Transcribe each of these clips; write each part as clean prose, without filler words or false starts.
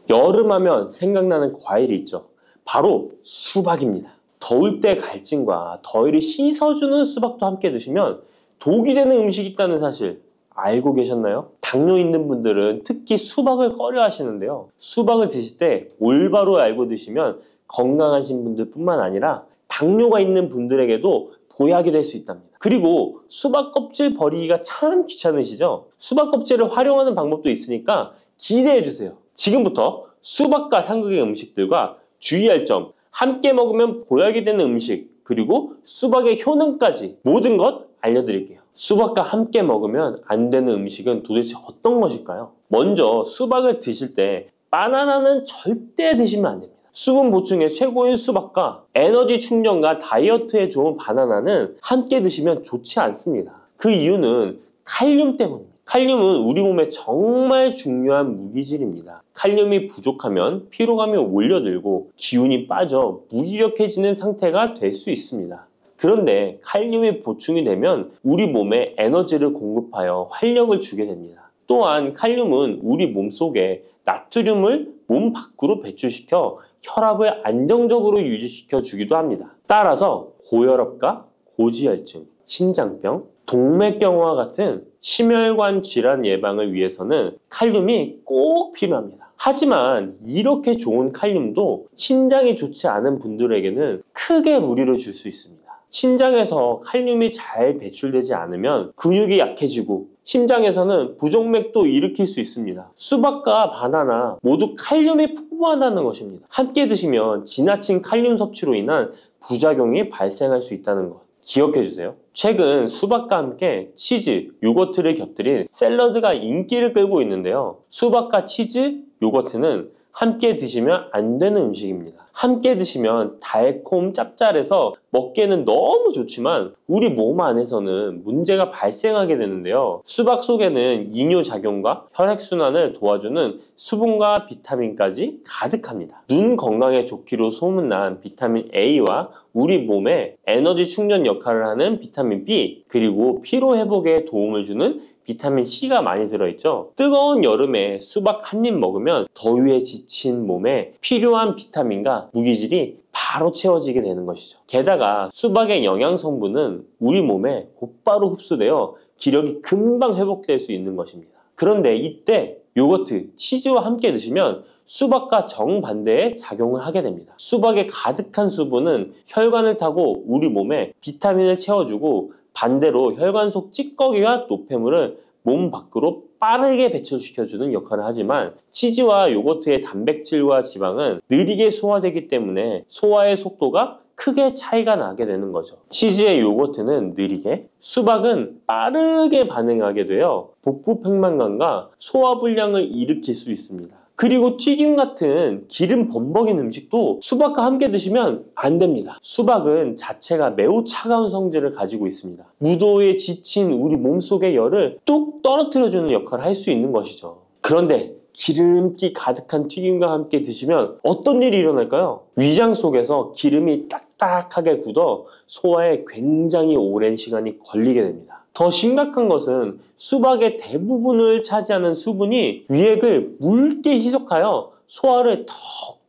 여름하면 생각나는 과일이 있죠. 바로 수박입니다. 더울 때 갈증과 더위를 씻어주는 수박도 함께 드시면 독이 되는 음식이 있다는 사실 알고 계셨나요? 당뇨 있는 분들은 특히 수박을 꺼려 하시는데요. 수박을 드실 때 올바로 알고 드시면 건강하신 분들 뿐만 아니라 당뇨가 있는 분들에게도 보약이 될 수 있답니다. 그리고 수박 껍질 버리기가 참 귀찮으시죠? 수박 껍질을 활용하는 방법도 있으니까 기대해 주세요. 지금부터 수박과 상극의 음식들과 주의할 점, 함께 먹으면 보약이 되는 음식, 그리고 수박의 효능까지 모든 것 알려드릴게요. 수박과 함께 먹으면 안 되는 음식은 도대체 어떤 것일까요? 먼저 수박을 드실 때 바나나는 절대 드시면 안 됩니다. 수분 보충에 최고인 수박과 에너지 충전과 다이어트에 좋은 바나나는 함께 드시면 좋지 않습니다. 그 이유는 칼륨 때문입니다. 칼륨은 우리 몸에 정말 중요한 무기질입니다. 칼륨이 부족하면 피로감이 올려들고 기운이 빠져 무기력해지는 상태가 될 수 있습니다. 그런데 칼륨이 보충이 되면 우리 몸에 에너지를 공급하여 활력을 주게 됩니다. 또한 칼륨은 우리 몸속에 나트륨을 몸 밖으로 배출시켜 혈압을 안정적으로 유지시켜 주기도 합니다. 따라서 고혈압과 고지혈증, 심장병, 동맥경화와 같은 심혈관 질환 예방을 위해서는 칼륨이 꼭 필요합니다. 하지만 이렇게 좋은 칼륨도 신장이 좋지 않은 분들에게는 크게 무리를 줄 수 있습니다. 신장에서 칼륨이 잘 배출되지 않으면 근육이 약해지고 심장에서는 부정맥도 일으킬 수 있습니다. 수박과 바나나 모두 칼륨이 풍부하다는 것입니다. 함께 드시면 지나친 칼륨 섭취로 인한 부작용이 발생할 수 있다는 것 기억해 주세요. 최근 수박과 함께 치즈, 요거트를 곁들인 샐러드가 인기를 끌고 있는데요. 수박과 치즈, 요거트는 함께 드시면 안 되는 음식입니다. 함께 드시면 달콤 짭짤해서 먹기에는 너무 좋지만 우리 몸 안에서는 문제가 발생하게 되는데요. 수박 속에는 이뇨작용과 혈액순환을 도와주는 수분과 비타민까지 가득합니다. 눈 건강에 좋기로 소문난 비타민 A와 우리 몸에 에너지 충전 역할을 하는 비타민 B, 그리고 피로 회복에 도움을 주는 비타민 C가 많이 들어있죠. 뜨거운 여름에 수박 한 입 먹으면 더위에 지친 몸에 필요한 비타민과 무기질이 바로 채워지게 되는 것이죠. 게다가 수박의 영양 성분은 우리 몸에 곧바로 흡수되어 기력이 금방 회복될 수 있는 것입니다. 그런데 이때 요거트, 치즈와 함께 드시면 수박과 정반대의 작용을 하게 됩니다. 수박에 가득한 수분은 혈관을 타고 우리 몸에 비타민을 채워주고 반대로 혈관 속 찌꺼기와 노폐물을 몸 밖으로 빠르게 배출시켜주는 역할을 하지만 치즈와 요거트의 단백질과 지방은 느리게 소화되기 때문에 소화의 속도가 크게 차이가 나게 되는 거죠. 치즈의 요거트는 느리게, 수박은 빠르게 반응하게 되어 복부 팽만감과 소화불량을 일으킬 수 있습니다. 그리고 튀김 같은 기름 범벅인 음식도 수박과 함께 드시면 안 됩니다. 수박은 자체가 매우 차가운 성질을 가지고 있습니다. 무더위에 지친 우리 몸속의 열을 뚝 떨어뜨려주는 역할을 할 수 있는 것이죠. 그런데 기름기 가득한 튀김과 함께 드시면 어떤 일이 일어날까요? 위장 속에서 기름이 딱딱하게 굳어 소화에 굉장히 오랜 시간이 걸리게 됩니다. 더 심각한 것은 수박의 대부분을 차지하는 수분이 위액을 묽게 희석하여 소화를 더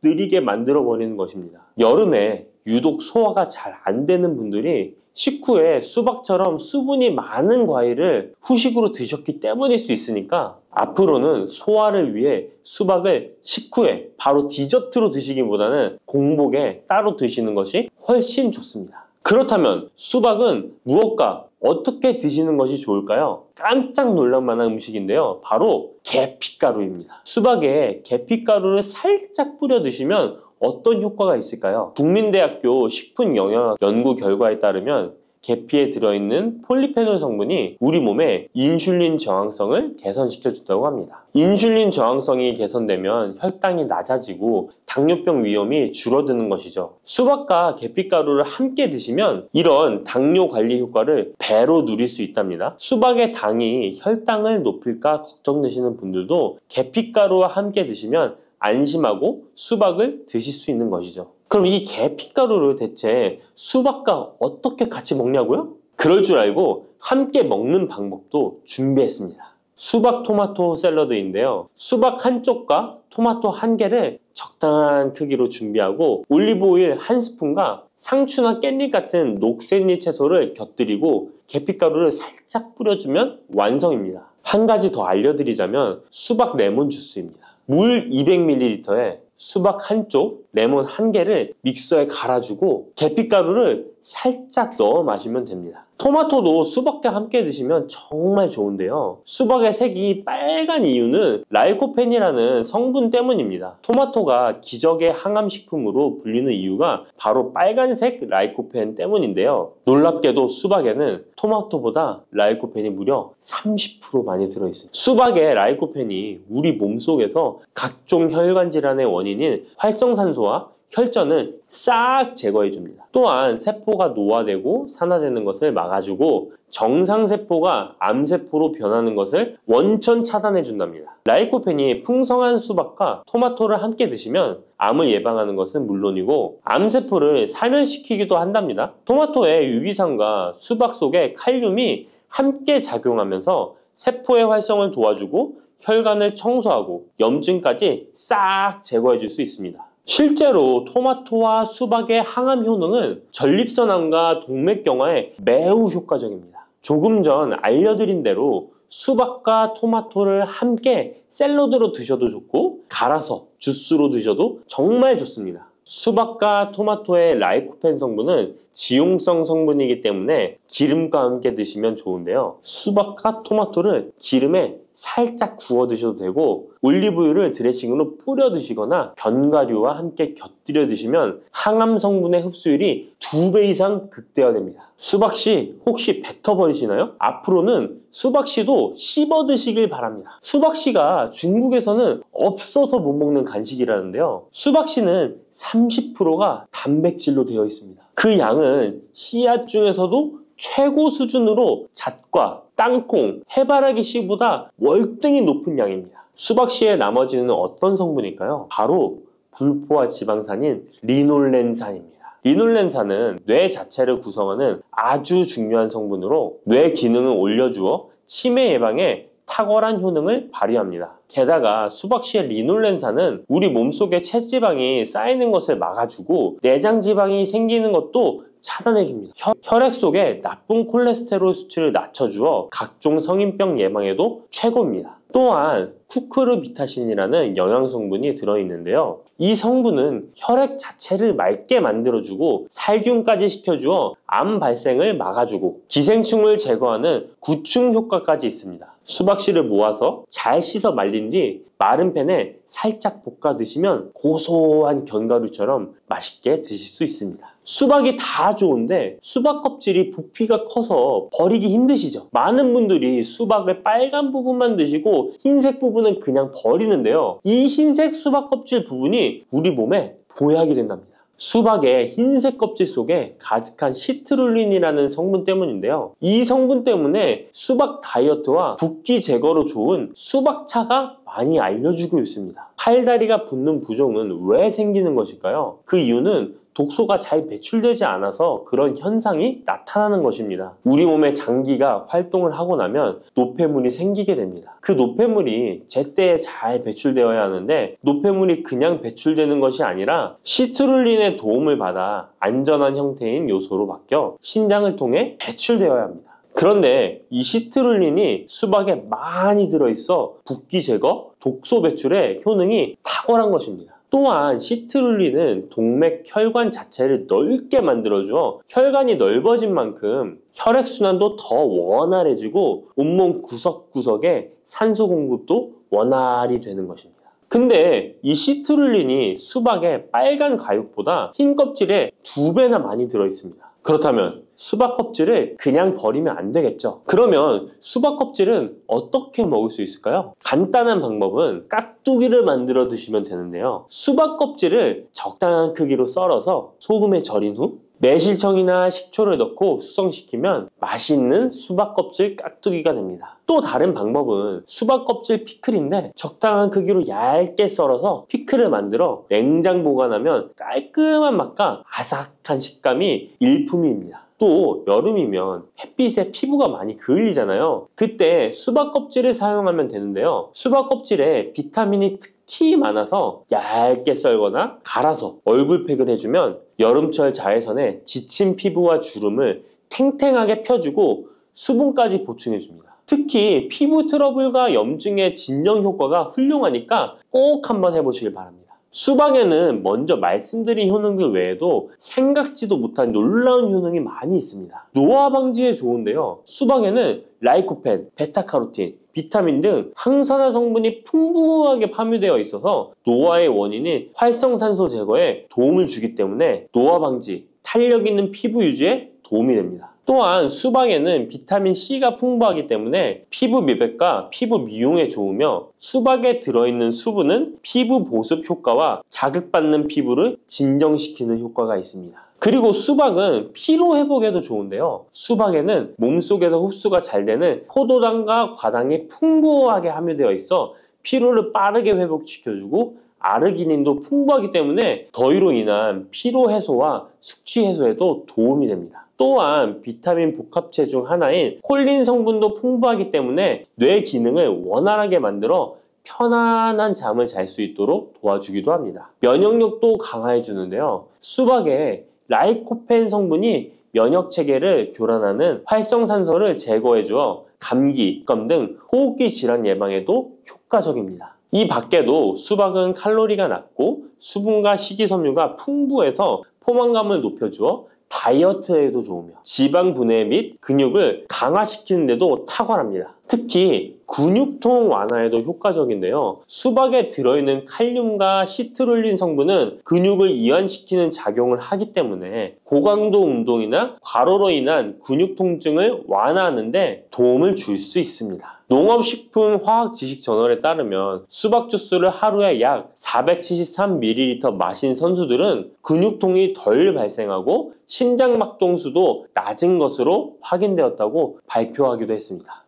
느리게 만들어 버리는 것입니다. 여름에 유독 소화가 잘 안 되는 분들이 식후에 수박처럼 수분이 많은 과일을 후식으로 드셨기 때문일 수 있으니까 앞으로는 소화를 위해 수박을 식후에 바로 디저트로 드시기보다는 공복에 따로 드시는 것이 훨씬 좋습니다. 그렇다면 수박은 무엇과 어떻게 드시는 것이 좋을까요? 깜짝 놀랄 만한 음식인데요. 바로 계피가루입니다. 수박에 계피가루를 살짝 뿌려 드시면 어떤 효과가 있을까요? 국민대학교 식품영양학 연구 결과에 따르면 계피에 들어있는 폴리페놀 성분이 우리 몸의 인슐린 저항성을 개선시켜준다고 합니다. 인슐린 저항성이 개선되면 혈당이 낮아지고 당뇨병 위험이 줄어드는 것이죠. 수박과 계피가루를 함께 드시면 이런 당뇨 관리 효과를 배로 누릴 수 있답니다. 수박의 당이 혈당을 높일까 걱정되시는 분들도 계피가루와 함께 드시면 안심하고 수박을 드실 수 있는 것이죠. 그럼 이 계피가루를 대체 수박과 어떻게 같이 먹냐고요? 그럴 줄 알고 함께 먹는 방법도 준비했습니다. 수박 토마토 샐러드인데요. 수박 한쪽과 토마토 한 개를 적당한 크기로 준비하고 올리브 오일 한 스푼과 상추나 깻잎 같은 녹색잎 채소를 곁들이고 계피가루를 살짝 뿌려주면 완성입니다. 한 가지 더 알려드리자면 수박 레몬 주스입니다. 물 200ml에 수박 한쪽, 레몬 한 개를 믹서에 갈아주고 계피가루를 살짝 넣어 마시면 됩니다. 토마토도 수박과 함께 드시면 정말 좋은데요. 수박의 색이 빨간 이유는 라이코펜이라는 성분 때문입니다. 토마토가 기적의 항암식품으로 불리는 이유가 바로 빨간색 라이코펜 때문인데요. 놀랍게도 수박에는 토마토보다 라이코펜이 무려 30% 많이 들어있습니다. 수박의 라이코펜이 우리 몸속에서 각종 혈관 질환의 원인인 활성산소와 혈전을 싹 제거해줍니다. 또한 세포가 노화되고 산화되는 것을 막아주고 정상세포가 암세포로 변하는 것을 원천 차단해준답니다. 라이코펜이 풍성한 수박과 토마토를 함께 드시면 암을 예방하는 것은 물론이고 암세포를 사멸시키기도 한답니다. 토마토의 유기산과 수박 속의 칼륨이 함께 작용하면서 세포의 활성을 도와주고 혈관을 청소하고 염증까지 싹 제거해 줄 수 있습니다. 실제로 토마토와 수박의 항암 효능은 전립선암과 동맥경화에 매우 효과적입니다. 조금 전 알려드린 대로 수박과 토마토를 함께 샐러드로 드셔도 좋고 갈아서 주스로 드셔도 정말 좋습니다. 수박과 토마토의 라이코펜 성분은 지용성 성분이기 때문에 기름과 함께 드시면 좋은데요. 수박과 토마토를 기름에 살짝 구워 드셔도 되고 올리브유를 드레싱으로 뿌려 드시거나 견과류와 함께 곁들여 드시면 항암 성분의 흡수율이 2배 이상 극대화됩니다. 수박씨 혹시 뱉어버리시나요? 앞으로는 수박씨도 씹어 드시길 바랍니다. 수박씨가 중국에서는 없어서 못 먹는 간식이라는데요. 수박씨는 30%가 단백질로 되어 있습니다. 그 양은 씨앗 중에서도 최고 수준으로 잣과 땅콩, 해바라기 씨보다 월등히 높은 양입니다. 수박씨의 나머지는 어떤 성분일까요? 바로 불포화 지방산인 리놀렌산입니다. 리놀렌산은 뇌 자체를 구성하는 아주 중요한 성분으로 뇌 기능을 올려주어 치매 예방에 탁월한 효능을 발휘합니다. 게다가 수박씨의 리놀렌산은 우리 몸속에 체지방이 쌓이는 것을 막아주고 내장지방이 생기는 것도 차단해줍니다. 혈액 속에 나쁜 콜레스테롤 수치를 낮춰주어 각종 성인병 예방에도 최고입니다. 또한 쿠크르비타신이라는 영양성분이 들어있는데요. 이 성분은 혈액 자체를 맑게 만들어주고 살균까지 시켜주어 암 발생을 막아주고 기생충을 제거하는 구충 효과까지 있습니다. 수박씨를 모아서 잘 씻어 말린 뒤 마른 팬에 살짝 볶아 드시면 고소한 견과류처럼 맛있게 드실 수 있습니다. 수박이 다 좋은데 수박 껍질이 부피가 커서 버리기 힘드시죠? 많은 분들이 수박의 빨간 부분만 드시고 흰색 부분은 그냥 버리는데요. 이 흰색 수박 껍질 부분이 우리 몸에 보약이 된답니다. 수박의 흰색 껍질 속에 가득한 시트룰린이라는 성분 때문인데요. 이 성분 때문에 수박 다이어트와 붓기 제거로 좋은 수박차가 많이 알려지고 있습니다. 팔다리가 붓는 부종은 왜 생기는 것일까요? 그 이유는 독소가 잘 배출되지 않아서 그런 현상이 나타나는 것입니다. 우리 몸의 장기가 활동을 하고 나면 노폐물이 생기게 됩니다. 그 노폐물이 제때에 잘 배출되어야 하는데 노폐물이 그냥 배출되는 것이 아니라 시트룰린의 도움을 받아 안전한 형태인 요소로 바뀌어 신장을 통해 배출되어야 합니다. 그런데 이 시트룰린이 수박에 많이 들어있어 붓기 제거, 독소 배출에 효능이 탁월한 것입니다. 또한 시트룰린은 동맥 혈관 자체를 넓게 만들어주어 혈관이 넓어진 만큼 혈액순환도 더 원활해지고 온몸 구석구석에 산소 공급도 원활히 되는 것입니다. 근데 이 시트룰린이 수박의 빨간 과육보다 흰 껍질에 2배나 많이 들어있습니다. 그렇다면 수박 껍질을 그냥 버리면 안 되겠죠? 그러면 수박 껍질은 어떻게 먹을 수 있을까요? 간단한 방법은 깍두기를 만들어 드시면 되는데요. 수박 껍질을 적당한 크기로 썰어서 소금에 절인 후 매실청이나 식초를 넣고 숙성시키면 맛있는 수박 껍질 깍두기가 됩니다. 또 다른 방법은 수박 껍질 피클인데 적당한 크기로 얇게 썰어서 피클을 만들어 냉장 보관하면 깔끔한 맛과 아삭한 식감이 일품입니다. 또 여름이면 햇빛에 피부가 많이 그을리잖아요. 그때 수박 껍질을 사용하면 되는데요. 수박 껍질에 비타민이 특히 많아서 얇게 썰거나 갈아서 얼굴팩을 해주면 여름철 자외선에 지친 피부와 주름을 탱탱하게 펴주고 수분까지 보충해줍니다. 특히 피부 트러블과 염증의 진정 효과가 훌륭하니까 꼭 한번 해보시길 바랍니다. 수박에는 먼저 말씀드린 효능들 외에도 생각지도 못한 놀라운 효능이 많이 있습니다. 노화 방지에 좋은데요. 수박에는 라이코펜, 베타카로틴, 비타민 등 항산화 성분이 풍부하게 함유되어 있어서 노화의 원인인 활성산소 제거에 도움을 주기 때문에 노화 방지, 탄력 있는 피부 유지에 도움이 됩니다. 또한 수박에는 비타민 C가 풍부하기 때문에 피부 미백과 피부 미용에 좋으며 수박에 들어있는 수분은 피부 보습 효과와 자극받는 피부를 진정시키는 효과가 있습니다. 그리고 수박은 피로 회복에도 좋은데요. 수박에는 몸속에서 흡수가 잘 되는 포도당과 과당이 풍부하게 함유되어 있어 피로를 빠르게 회복시켜주고 아르기닌도 풍부하기 때문에 더위로 인한 피로 해소와 숙취 해소에도 도움이 됩니다. 또한 비타민 복합체 중 하나인 콜린 성분도 풍부하기 때문에 뇌 기능을 원활하게 만들어 편안한 잠을 잘 수 있도록 도와주기도 합니다. 면역력도 강화해 주는데요. 수박에 라이코펜 성분이 면역 체계를 교란하는 활성산소를 제거해 주어 감기, 감 등 호흡기 질환 예방에도 효과적입니다. 이 밖에도 수박은 칼로리가 낮고 수분과 식이섬유가 풍부해서 포만감을 높여주어 다이어트에도 좋으며 지방 분해 및 근육을 강화시키는 데도 탁월합니다. 특히 근육통 완화에도 효과적인데요. 수박에 들어있는 칼륨과 시트룰린 성분은 근육을 이완시키는 작용을 하기 때문에 고강도 운동이나 과로로 인한 근육 통증을 완화하는 데 도움을 줄 수 있습니다. 농업식품화학지식저널에 따르면 수박 주스를 하루에 약 473ml 마신 선수들은 근육통이 덜 발생하고 심장박동수도 낮은 것으로 확인되었다고 발표하기도 했습니다.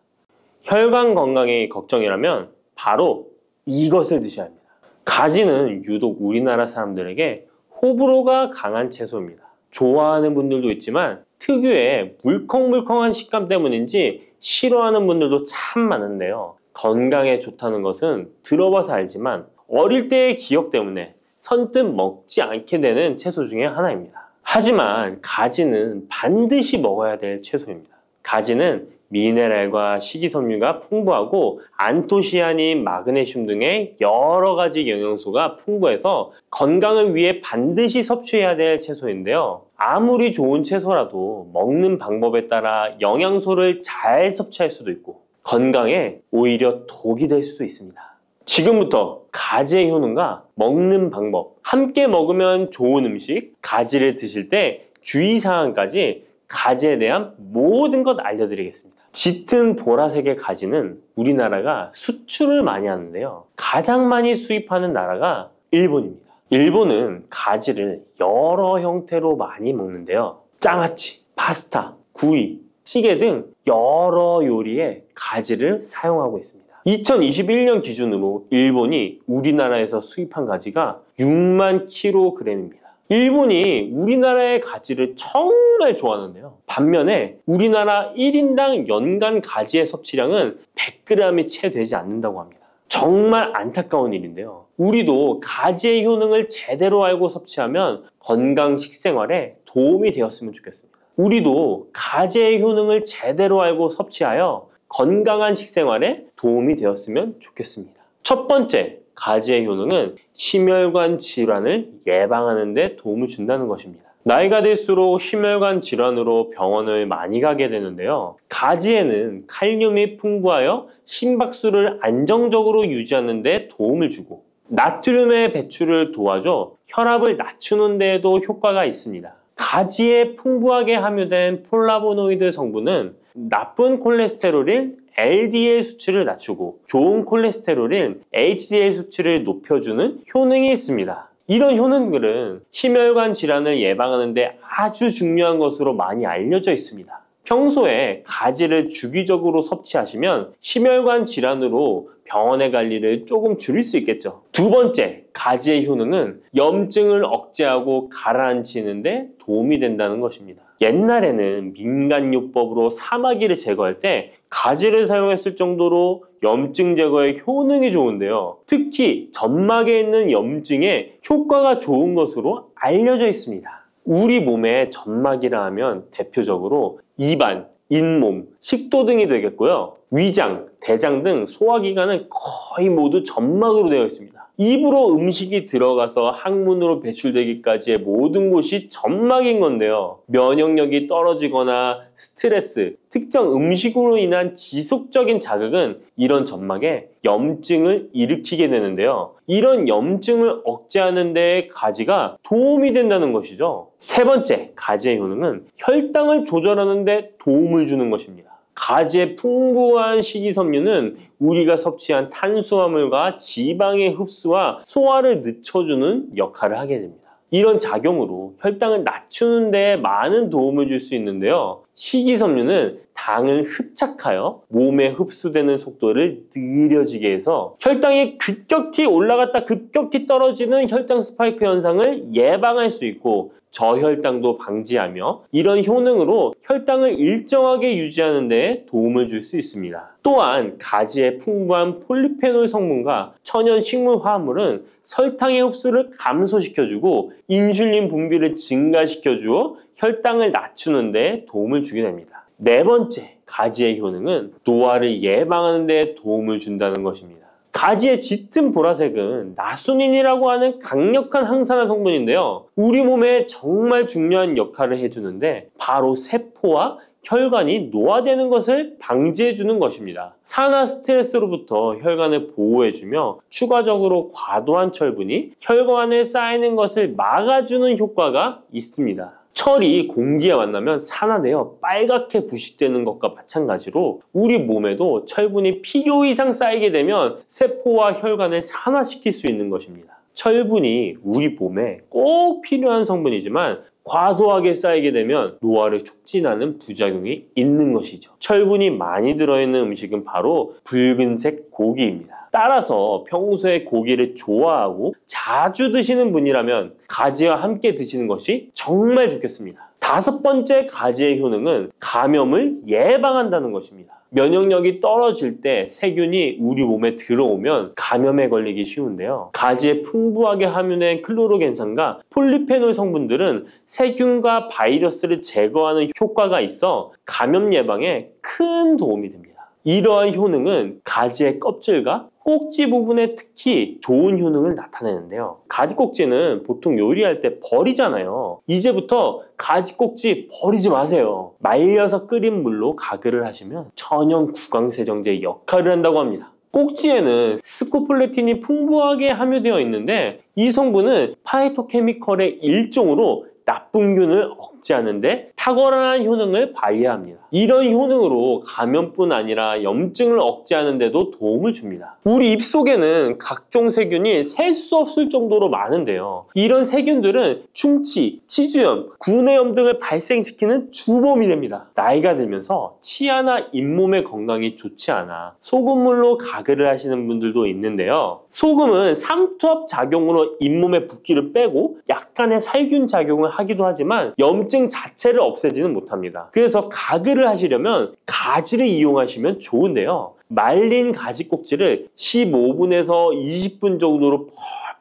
혈관 건강이 걱정이라면 바로 이것을 드셔야 합니다. 가지는 유독 우리나라 사람들에게 호불호가 강한 채소입니다. 좋아하는 분들도 있지만 특유의 물컹물컹한 식감 때문인지 싫어하는 분들도 참 많은데요. 건강에 좋다는 것은 들어봐서 알지만 어릴 때의 기억 때문에 선뜻 먹지 않게 되는 채소 중에 하나입니다. 하지만 가지는 반드시 먹어야 될 채소입니다. 가지는 미네랄과 식이섬유가 풍부하고 안토시아닌, 마그네슘 등의 여러 가지 영양소가 풍부해서 건강을 위해 반드시 섭취해야 될 채소인데요. 아무리 좋은 채소라도 먹는 방법에 따라 영양소를 잘 섭취할 수도 있고 건강에 오히려 독이 될 수도 있습니다. 지금부터 가지의 효능과 먹는 방법, 함께 먹으면 좋은 음식, 가지를 드실 때 주의사항까지 가지에 대한 모든 것 알려드리겠습니다. 짙은 보라색의 가지는 우리나라가 수출을 많이 하는데요. 가장 많이 수입하는 나라가 일본입니다. 일본은 가지를 여러 형태로 많이 먹는데요. 장아찌, 파스타, 구이, 찌개 등 여러 요리에 가지를 사용하고 있습니다. 2021년 기준으로 일본이 우리나라에서 수입한 가지가 6만 kg입니다. 일본이 우리나라의 가지를 정말 좋아하는데요. 반면에 우리나라 1인당 연간 가지의 섭취량은 100g이 채 되지 않는다고 합니다. 정말 안타까운 일인데요. 우리도 가지의 효능을 제대로 알고 섭취하면 건강 식생활에 도움이 되었으면 좋겠습니다. 우리도 가지의 효능을 제대로 알고 섭취하여 건강한 식생활에 도움이 되었으면 좋겠습니다. 첫 번째, 가지의 효능은 심혈관 질환을 예방하는 데 도움을 준다는 것입니다. 나이가 들수록 심혈관 질환으로 병원을 많이 가게 되는데요. 가지에는 칼륨이 풍부하여 심박수를 안정적으로 유지하는 데 도움을 주고 나트륨의 배출을 도와줘 혈압을 낮추는 데에도 효과가 있습니다. 가지에 풍부하게 함유된 폴라보노이드 성분은 나쁜 콜레스테롤인 LDL 수치를 낮추고 좋은 콜레스테롤인 HDL 수치를 높여주는 효능이 있습니다. 이런 효능들은 심혈관 질환을 예방하는 데 아주 중요한 것으로 많이 알려져 있습니다. 평소에 가지를 주기적으로 섭취하시면 심혈관 질환으로 병원에 갈 일을 조금 줄일 수 있겠죠. 두 번째, 가지의 효능은 염증을 억제하고 가라앉히는 데 도움이 된다는 것입니다. 옛날에는 민간요법으로 사마귀를 제거할 때 가지를 사용했을 정도로 염증 제거에 효능이 좋은데요. 특히 점막에 있는 염증에 효과가 좋은 것으로 알려져 있습니다. 우리 몸에 점막이라 하면 대표적으로 입안, 잇몸, 식도 등이 되겠고요. 위장, 대장 등 소화기관은 거의 모두 점막으로 되어 있습니다. 입으로 음식이 들어가서 항문으로 배출되기까지의 모든 곳이 점막인 건데요. 면역력이 떨어지거나 스트레스, 특정 음식으로 인한 지속적인 자극은 이런 점막에 염증을 일으키게 되는데요. 이런 염증을 억제하는 데 가지가 도움이 된다는 것이죠. 세 번째, 가지의 효능은 혈당을 조절하는 데 도움을 주는 것입니다. 가지의 풍부한 식이섬유는 우리가 섭취한 탄수화물과 지방의 흡수와 소화를 늦춰주는 역할을 하게 됩니다. 이런 작용으로 혈당을 낮추는 데 많은 도움을 줄 수 있는데요. 식이섬유는 당을 흡착하여 몸에 흡수되는 속도를 느려지게 해서 혈당이 급격히 올라갔다 급격히 떨어지는 혈당 스파이크 현상을 예방할 수 있고 저혈당도 방지하며 이런 효능으로 혈당을 일정하게 유지하는 데 도움을 줄 수 있습니다. 또한 가지의 풍부한 폴리페놀 성분과 천연 식물 화합물은 설탕의 흡수를 감소시켜주고 인슐린 분비를 증가시켜주어 혈당을 낮추는 데 도움을 주게 됩니다. 네 번째, 가지의 효능은 노화를 예방하는 데 도움을 준다는 것입니다. 가지의 짙은 보라색은 나수닌이라고 하는 강력한 항산화 성분인데요. 우리 몸에 정말 중요한 역할을 해주는데 바로 세포와 혈관이 노화되는 것을 방지해주는 것입니다. 산화 스트레스로부터 혈관을 보호해주며 추가적으로 과도한 철분이 혈관에 쌓이는 것을 막아주는 효과가 있습니다. 철이 공기에 만나면 산화되어 빨갛게 부식되는 것과 마찬가지로 우리 몸에도 철분이 필요 이상 쌓이게 되면 세포와 혈관을 산화시킬 수 있는 것입니다. 철분이 우리 몸에 꼭 필요한 성분이지만 과도하게 쌓이게 되면 노화를 촉진하는 부작용이 있는 것이죠. 철분이 많이 들어있는 음식은 바로 붉은색 고기입니다. 따라서 평소에 고기를 좋아하고 자주 드시는 분이라면 가지와 함께 드시는 것이 정말 좋겠습니다. 다섯 번째 가지의 효능은 감염을 예방한다는 것입니다. 면역력이 떨어질 때 세균이 우리 몸에 들어오면 감염에 걸리기 쉬운데요. 가지에 풍부하게 함유된 클로로겐산과 폴리페놀 성분들은 세균과 바이러스를 제거하는 효과가 있어 감염 예방에 큰 도움이 됩니다. 이러한 효능은 가지의 껍질과 꼭지 부분에 특히 좋은 효능을 나타내는데요. 가지 꼭지는 보통 요리할 때 버리잖아요. 이제부터 가지 꼭지 버리지 마세요. 말려서 끓인 물로 가글을 하시면 천연 구강세정제 역할을 한다고 합니다. 꼭지에는 스코폴레틴이 풍부하게 함유되어 있는데 이 성분은 파이토케미컬의 일종으로 나쁜균을 억제하는 데 탁월한 효능을 발휘합니다. 이런 효능으로 감염뿐 아니라 염증을 억제하는 데도 도움을 줍니다. 우리 입속에는 각종 세균이 셀 수 없을 정도로 많은데요. 이런 세균들은 충치, 치주염, 구내염 등을 발생시키는 주범이 됩니다. 나이가 들면서 치아나 잇몸의 건강이 좋지 않아 소금물로 가글을 하시는 분들도 있는데요. 소금은 삼투압 작용으로 잇몸의 붓기를 빼고 약간의 살균 작용을 하기도 하지만 염증 자체를 없애지는 못합니다. 그래서 가글을 하시려면 가지를 이용하시면 좋은데요. 말린 가지 꼭지를 15분에서 20분 정도로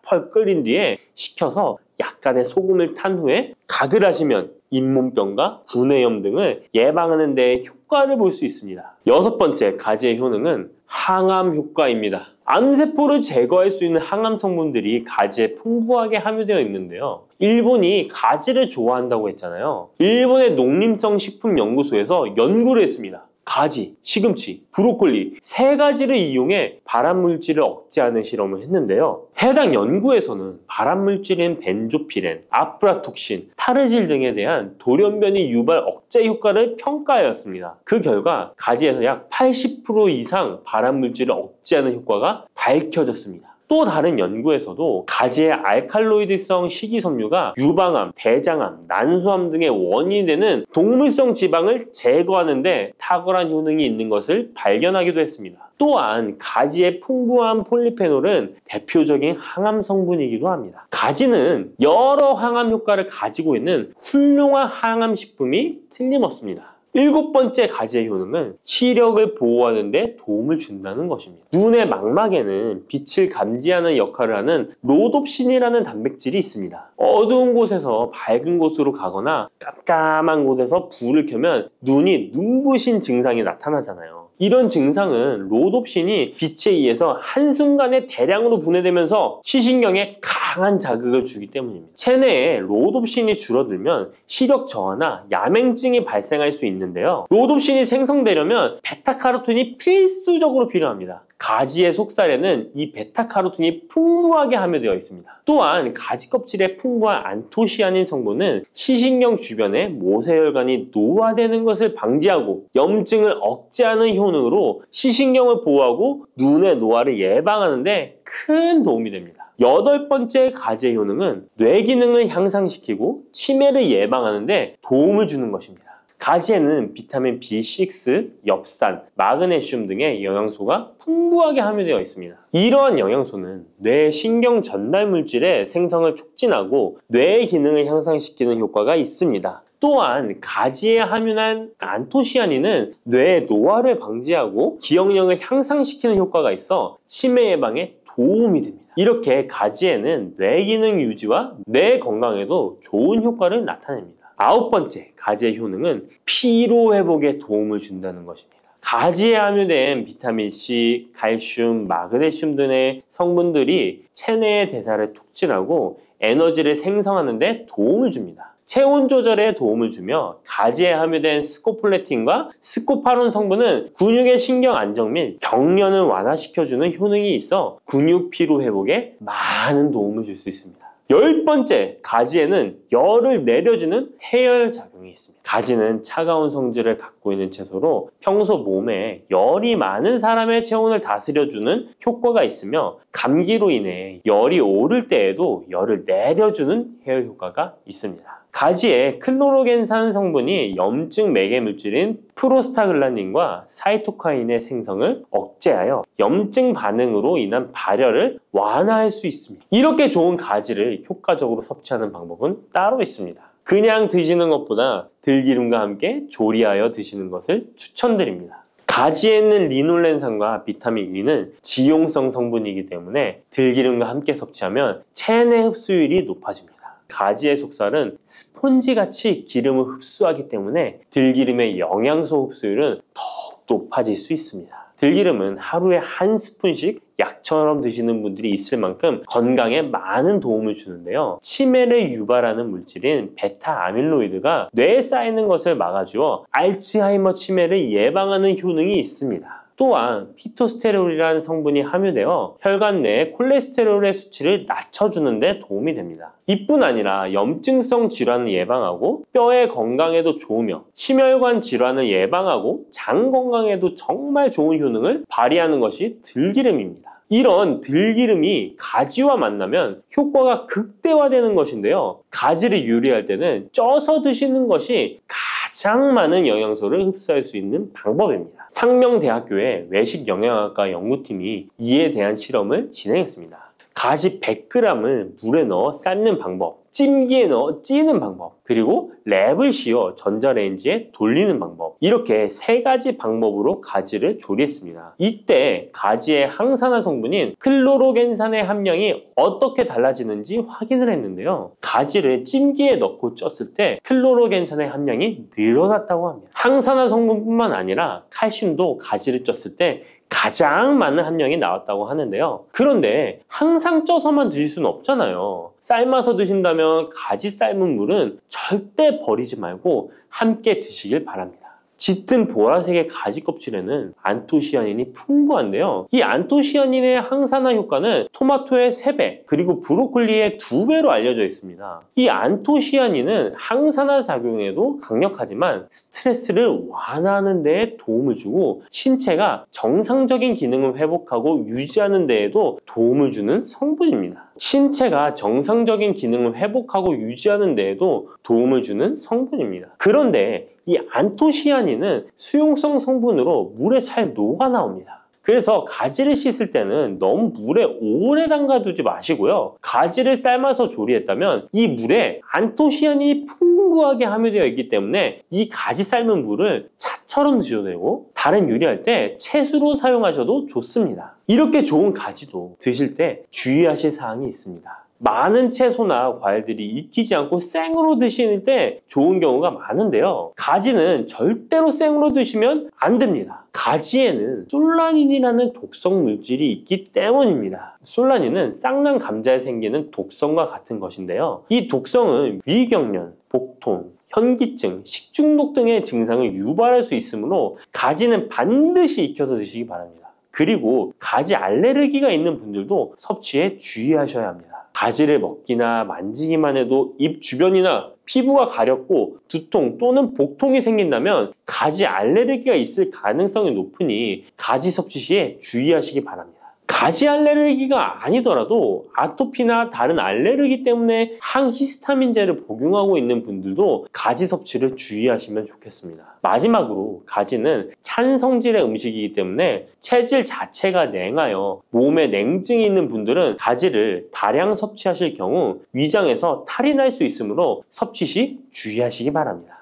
펄펄 끓인 뒤에 식혀서 약간의 소금을 탄 후에 가글 하시면 잇몸병과 구내염 등을 예방하는 데 효과를 볼 수 있습니다. 여섯 번째, 가지의 효능은 항암 효과입니다. 암세포를 제거할 수 있는 항암 성분들이 가지에 풍부하게 함유되어 있는데요. 일본이 가지를 좋아한다고 했잖아요. 일본의 농림성 식품연구소에서 연구를 했습니다. 가지, 시금치, 브로콜리 세 가지를 이용해 발암물질을 억제하는 실험을 했는데요. 해당 연구에서는 발암물질인 벤조피렌, 아프라톡신, 타르질 등에 대한 돌연변이 유발 억제 효과를 평가하였습니다. 그 결과 가지에서 약 80% 이상 발암물질을 억제하는 효과가 밝혀졌습니다. 또 다른 연구에서도 가지의 알칼로이드성 식이섬유가 유방암, 대장암, 난소암 등의 원인이 되는 동물성 지방을 제거하는 데 탁월한 효능이 있는 것을 발견하기도 했습니다. 또한 가지의 풍부한 폴리페놀은 대표적인 항암 성분이기도 합니다. 가지는 여러 항암 효과를 가지고 있는 훌륭한 항암 식품이 틀림없습니다. 7번째 가지의 효능은 시력을 보호하는 데 도움을 준다는 것입니다. 눈의 망막에는 빛을 감지하는 역할을 하는 로놉신이라는 단백질이 있습니다. 어두운 곳에서 밝은 곳으로 가거나 깜깜한 곳에서 불을 켜면 눈이 눈부신 증상이 나타나잖아요. 이런 증상은 로놉신이 빛에 의해서 한순간에 대량으로 분해되면서 시신경에 강한 자극을 주기 때문입니다. 체내에 로놉신이 줄어들면 시력 저하나 야맹증이 발생할 수 있는데요. 로놉신이 생성되려면 베타카로틴이 필수적으로 필요합니다. 가지의 속살에는 이 베타카로틴이 풍부하게 함유되어 있습니다. 또한 가지 껍질에 풍부한 안토시아닌 성분은 시신경 주변에 모세혈관이 노화되는 것을 방지하고 염증을 억제하는 효능으로 시신경을 보호하고 눈의 노화를 예방하는 데 큰 도움이 됩니다. 8번째 가지의 효능은 뇌 기능을 향상시키고 치매를 예방하는 데 도움을 주는 것입니다. 가지에는 비타민 B6, 엽산, 마그네슘 등의 영양소가 풍부하게 함유되어 있습니다. 이러한 영양소는 뇌 신경 전달 물질의 생성을 촉진하고 뇌의 기능을 향상시키는 효과가 있습니다. 또한 가지에 함유한 안토시아닌은 뇌의 노화를 방지하고 기억력을 향상시키는 효과가 있어 치매 예방에 도움이 됩니다. 이렇게 가지에는 뇌 기능 유지와 뇌 건강에도 좋은 효과를 나타냅니다. 9번째 가지의 효능은 피로 회복에 도움을 준다는 것입니다. 가지에 함유된 비타민C, 칼슘, 마그네슘 등의 성분들이 체내의 대사를 촉진하고 에너지를 생성하는 데 도움을 줍니다. 체온 조절에 도움을 주며 가지에 함유된 스코폴레틴과 스코파론 성분은 근육의 신경 안정 및 경련을 완화시켜주는 효능이 있어 근육 피로 회복에 많은 도움을 줄 수 있습니다. 10번째, 가지에는 열을 내려주는 해열 작용이 있습니다. 가지는 차가운 성질을 갖고 있는 채소로 평소 몸에 열이 많은 사람의 체온을 다스려주는 효과가 있으며 감기로 인해 열이 오를 때에도 열을 내려주는 해열 효과가 있습니다. 가지에 클로로겐산 성분이 염증 매개 물질인 프로스타글란딘과 사이토카인의 생성을 억제하여 염증 반응으로 인한 발열을 완화할 수 있습니다. 이렇게 좋은 가지를 효과적으로 섭취하는 방법은 따로 있습니다. 그냥 드시는 것보다 들기름과 함께 조리하여 드시는 것을 추천드립니다. 가지에 있는 리놀렌산과 비타민 E는 지용성 성분이기 때문에 들기름과 함께 섭취하면 체내 흡수율이 높아집니다. 가지의 속살은 스폰지같이 기름을 흡수하기 때문에 들기름의 영양소 흡수율은 더욱 높아질 수 있습니다. 들기름은 하루에 한 스푼씩 약처럼 드시는 분들이 있을 만큼 건강에 많은 도움을 주는데요. 치매를 유발하는 물질인 베타 아밀로이드가 뇌에 쌓이는 것을 막아주어 알츠하이머 치매를 예방하는 효능이 있습니다. 또한 피토스테롤이라는 성분이 함유되어 혈관 내 콜레스테롤의 수치를 낮춰주는 데 도움이 됩니다. 이뿐 아니라 염증성 질환을 예방하고 뼈의 건강에도 좋으며 심혈관 질환을 예방하고 장 건강에도 정말 좋은 효능을 발휘하는 것이 들기름입니다. 이런 들기름이 가지와 만나면 효과가 극대화되는 것인데요. 가지를 요리할 때는 쪄서 드시는 것이 가장 많은 영양소를 흡수할 수 있는 방법입니다. 상명대학교의 외식영양학과 연구팀이 이에 대한 실험을 진행했습니다. 가지 100g을 물에 넣어 삶는 방법, 찜기에 넣어 찌는 방법, 그리고 랩을 씌워 전자레인지에 돌리는 방법, 이렇게 3가지 방법으로 가지를 조리했습니다. 이때 가지의 항산화 성분인 클로로겐산의 함량이 어떻게 달라지는지 확인을 했는데요. 가지를 찜기에 넣고 쪘을 때 클로로겐산의 함량이 늘어났다고 합니다. 항산화 성분뿐만 아니라 칼슘도 가지를 쪘을 때 가장 많은 함량이 나왔다고 하는데요. 그런데 항상 쪄서만 드실 수는 없잖아요. 삶아서 드신다면 가지 삶은 물은 절대 버리지 말고 함께 드시길 바랍니다. 짙은 보라색의 가지 껍질에는 안토시아닌이 풍부한데요. 이 안토시아닌의 항산화 효과는 토마토의 3배, 그리고 브로콜리의 2배로 알려져 있습니다. 이 안토시아닌은 항산화 작용에도 강력하지만 스트레스를 완화하는 데에 도움을 주고 신체가 정상적인 기능을 회복하고 유지하는 데에도 도움을 주는 성분입니다. 신체가 정상적인 기능을 회복하고 유지하는 데에도 도움을 주는 성분입니다. 그런데 이 안토시아닌은 수용성 성분으로 물에 잘 녹아 나옵니다. 그래서 가지를 씻을 때는 너무 물에 오래 담가두지 마시고요. 가지를 삶아서 조리했다면 이 물에 안토시아닌이 풍부하게 함유되어 있기 때문에 이 가지 삶은 물을 차처럼 드셔도 되고 다른 요리할 때 채수로 사용하셔도 좋습니다. 이렇게 좋은 가지도 드실 때 주의하실 사항이 있습니다. 많은 채소나 과일들이 익히지 않고 생으로 드시는 때 좋은 경우가 많은데요. 가지는 절대로 생으로 드시면 안 됩니다. 가지에는 솔라닌이라는 독성 물질이 있기 때문입니다. 솔라닌은 쌍난 감자에 생기는 독성과 같은 것인데요. 이 독성은 위경련, 복통, 현기증, 식중독 등의 증상을 유발할 수 있으므로 가지는 반드시 익혀서 드시기 바랍니다. 그리고 가지 알레르기가 있는 분들도 섭취에 주의하셔야 합니다. 가지를 먹기나 만지기만 해도 입 주변이나 피부가 가렵고 두통 또는 복통이 생긴다면 가지 알레르기가 있을 가능성이 높으니 가지 섭취 시에 주의하시기 바랍니다. 가지 알레르기가 아니더라도 아토피나 다른 알레르기 때문에 항히스타민제를 복용하고 있는 분들도 가지 섭취를 주의하시면 좋겠습니다. 마지막으로 가지는 찬 성질의 음식이기 때문에 체질 자체가 냉하여 몸에 냉증이 있는 분들은 가지를 다량 섭취하실 경우 위장에서 탈이 날 수 있으므로 섭취 시 주의하시기 바랍니다.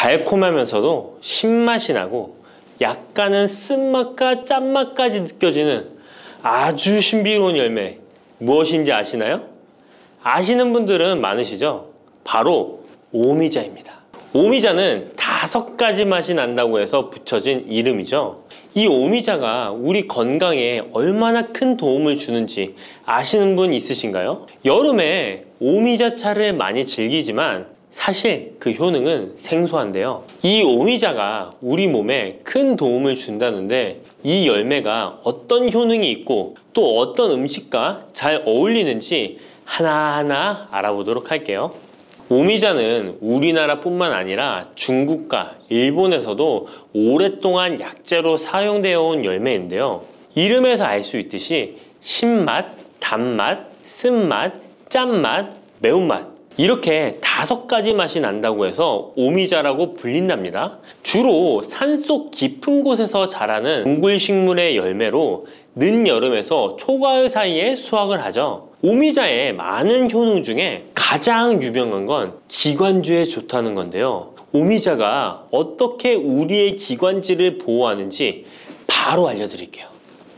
달콤하면서도 신맛이 나고 약간은 쓴맛과 짠맛까지 느껴지는 아주 신비로운 열매 무엇인지 아시나요? 아시는 분들은 많으시죠? 바로 오미자입니다. 오미자는 5가지 맛이 난다고 해서 붙여진 이름이죠. 이 오미자가 우리 건강에 얼마나 큰 도움을 주는지 아시는 분 있으신가요? 여름에 오미자차를 많이 즐기지만 사실 그 효능은 생소한데요. 이 오미자가 우리 몸에 큰 도움을 준다는데 이 열매가 어떤 효능이 있고 또 어떤 음식과 잘 어울리는지 하나하나 알아보도록 할게요. 오미자는 우리나라뿐만 아니라 중국과 일본에서도 오랫동안 약재로 사용되어 온 열매인데요. 이름에서 알 수 있듯이 신맛, 단맛, 쓴맛, 짠맛, 매운맛 이렇게 5가지 맛이 난다고 해서 오미자라고 불린답니다. 주로 산속 깊은 곳에서 자라는 동굴식물의 열매로 늦여름에서 초가을 사이에 수확을 하죠. 오미자의 많은 효능 중에 가장 유명한 건 기관지에 좋다는 건데요. 오미자가 어떻게 우리의 기관지를 보호하는지 바로 알려드릴게요.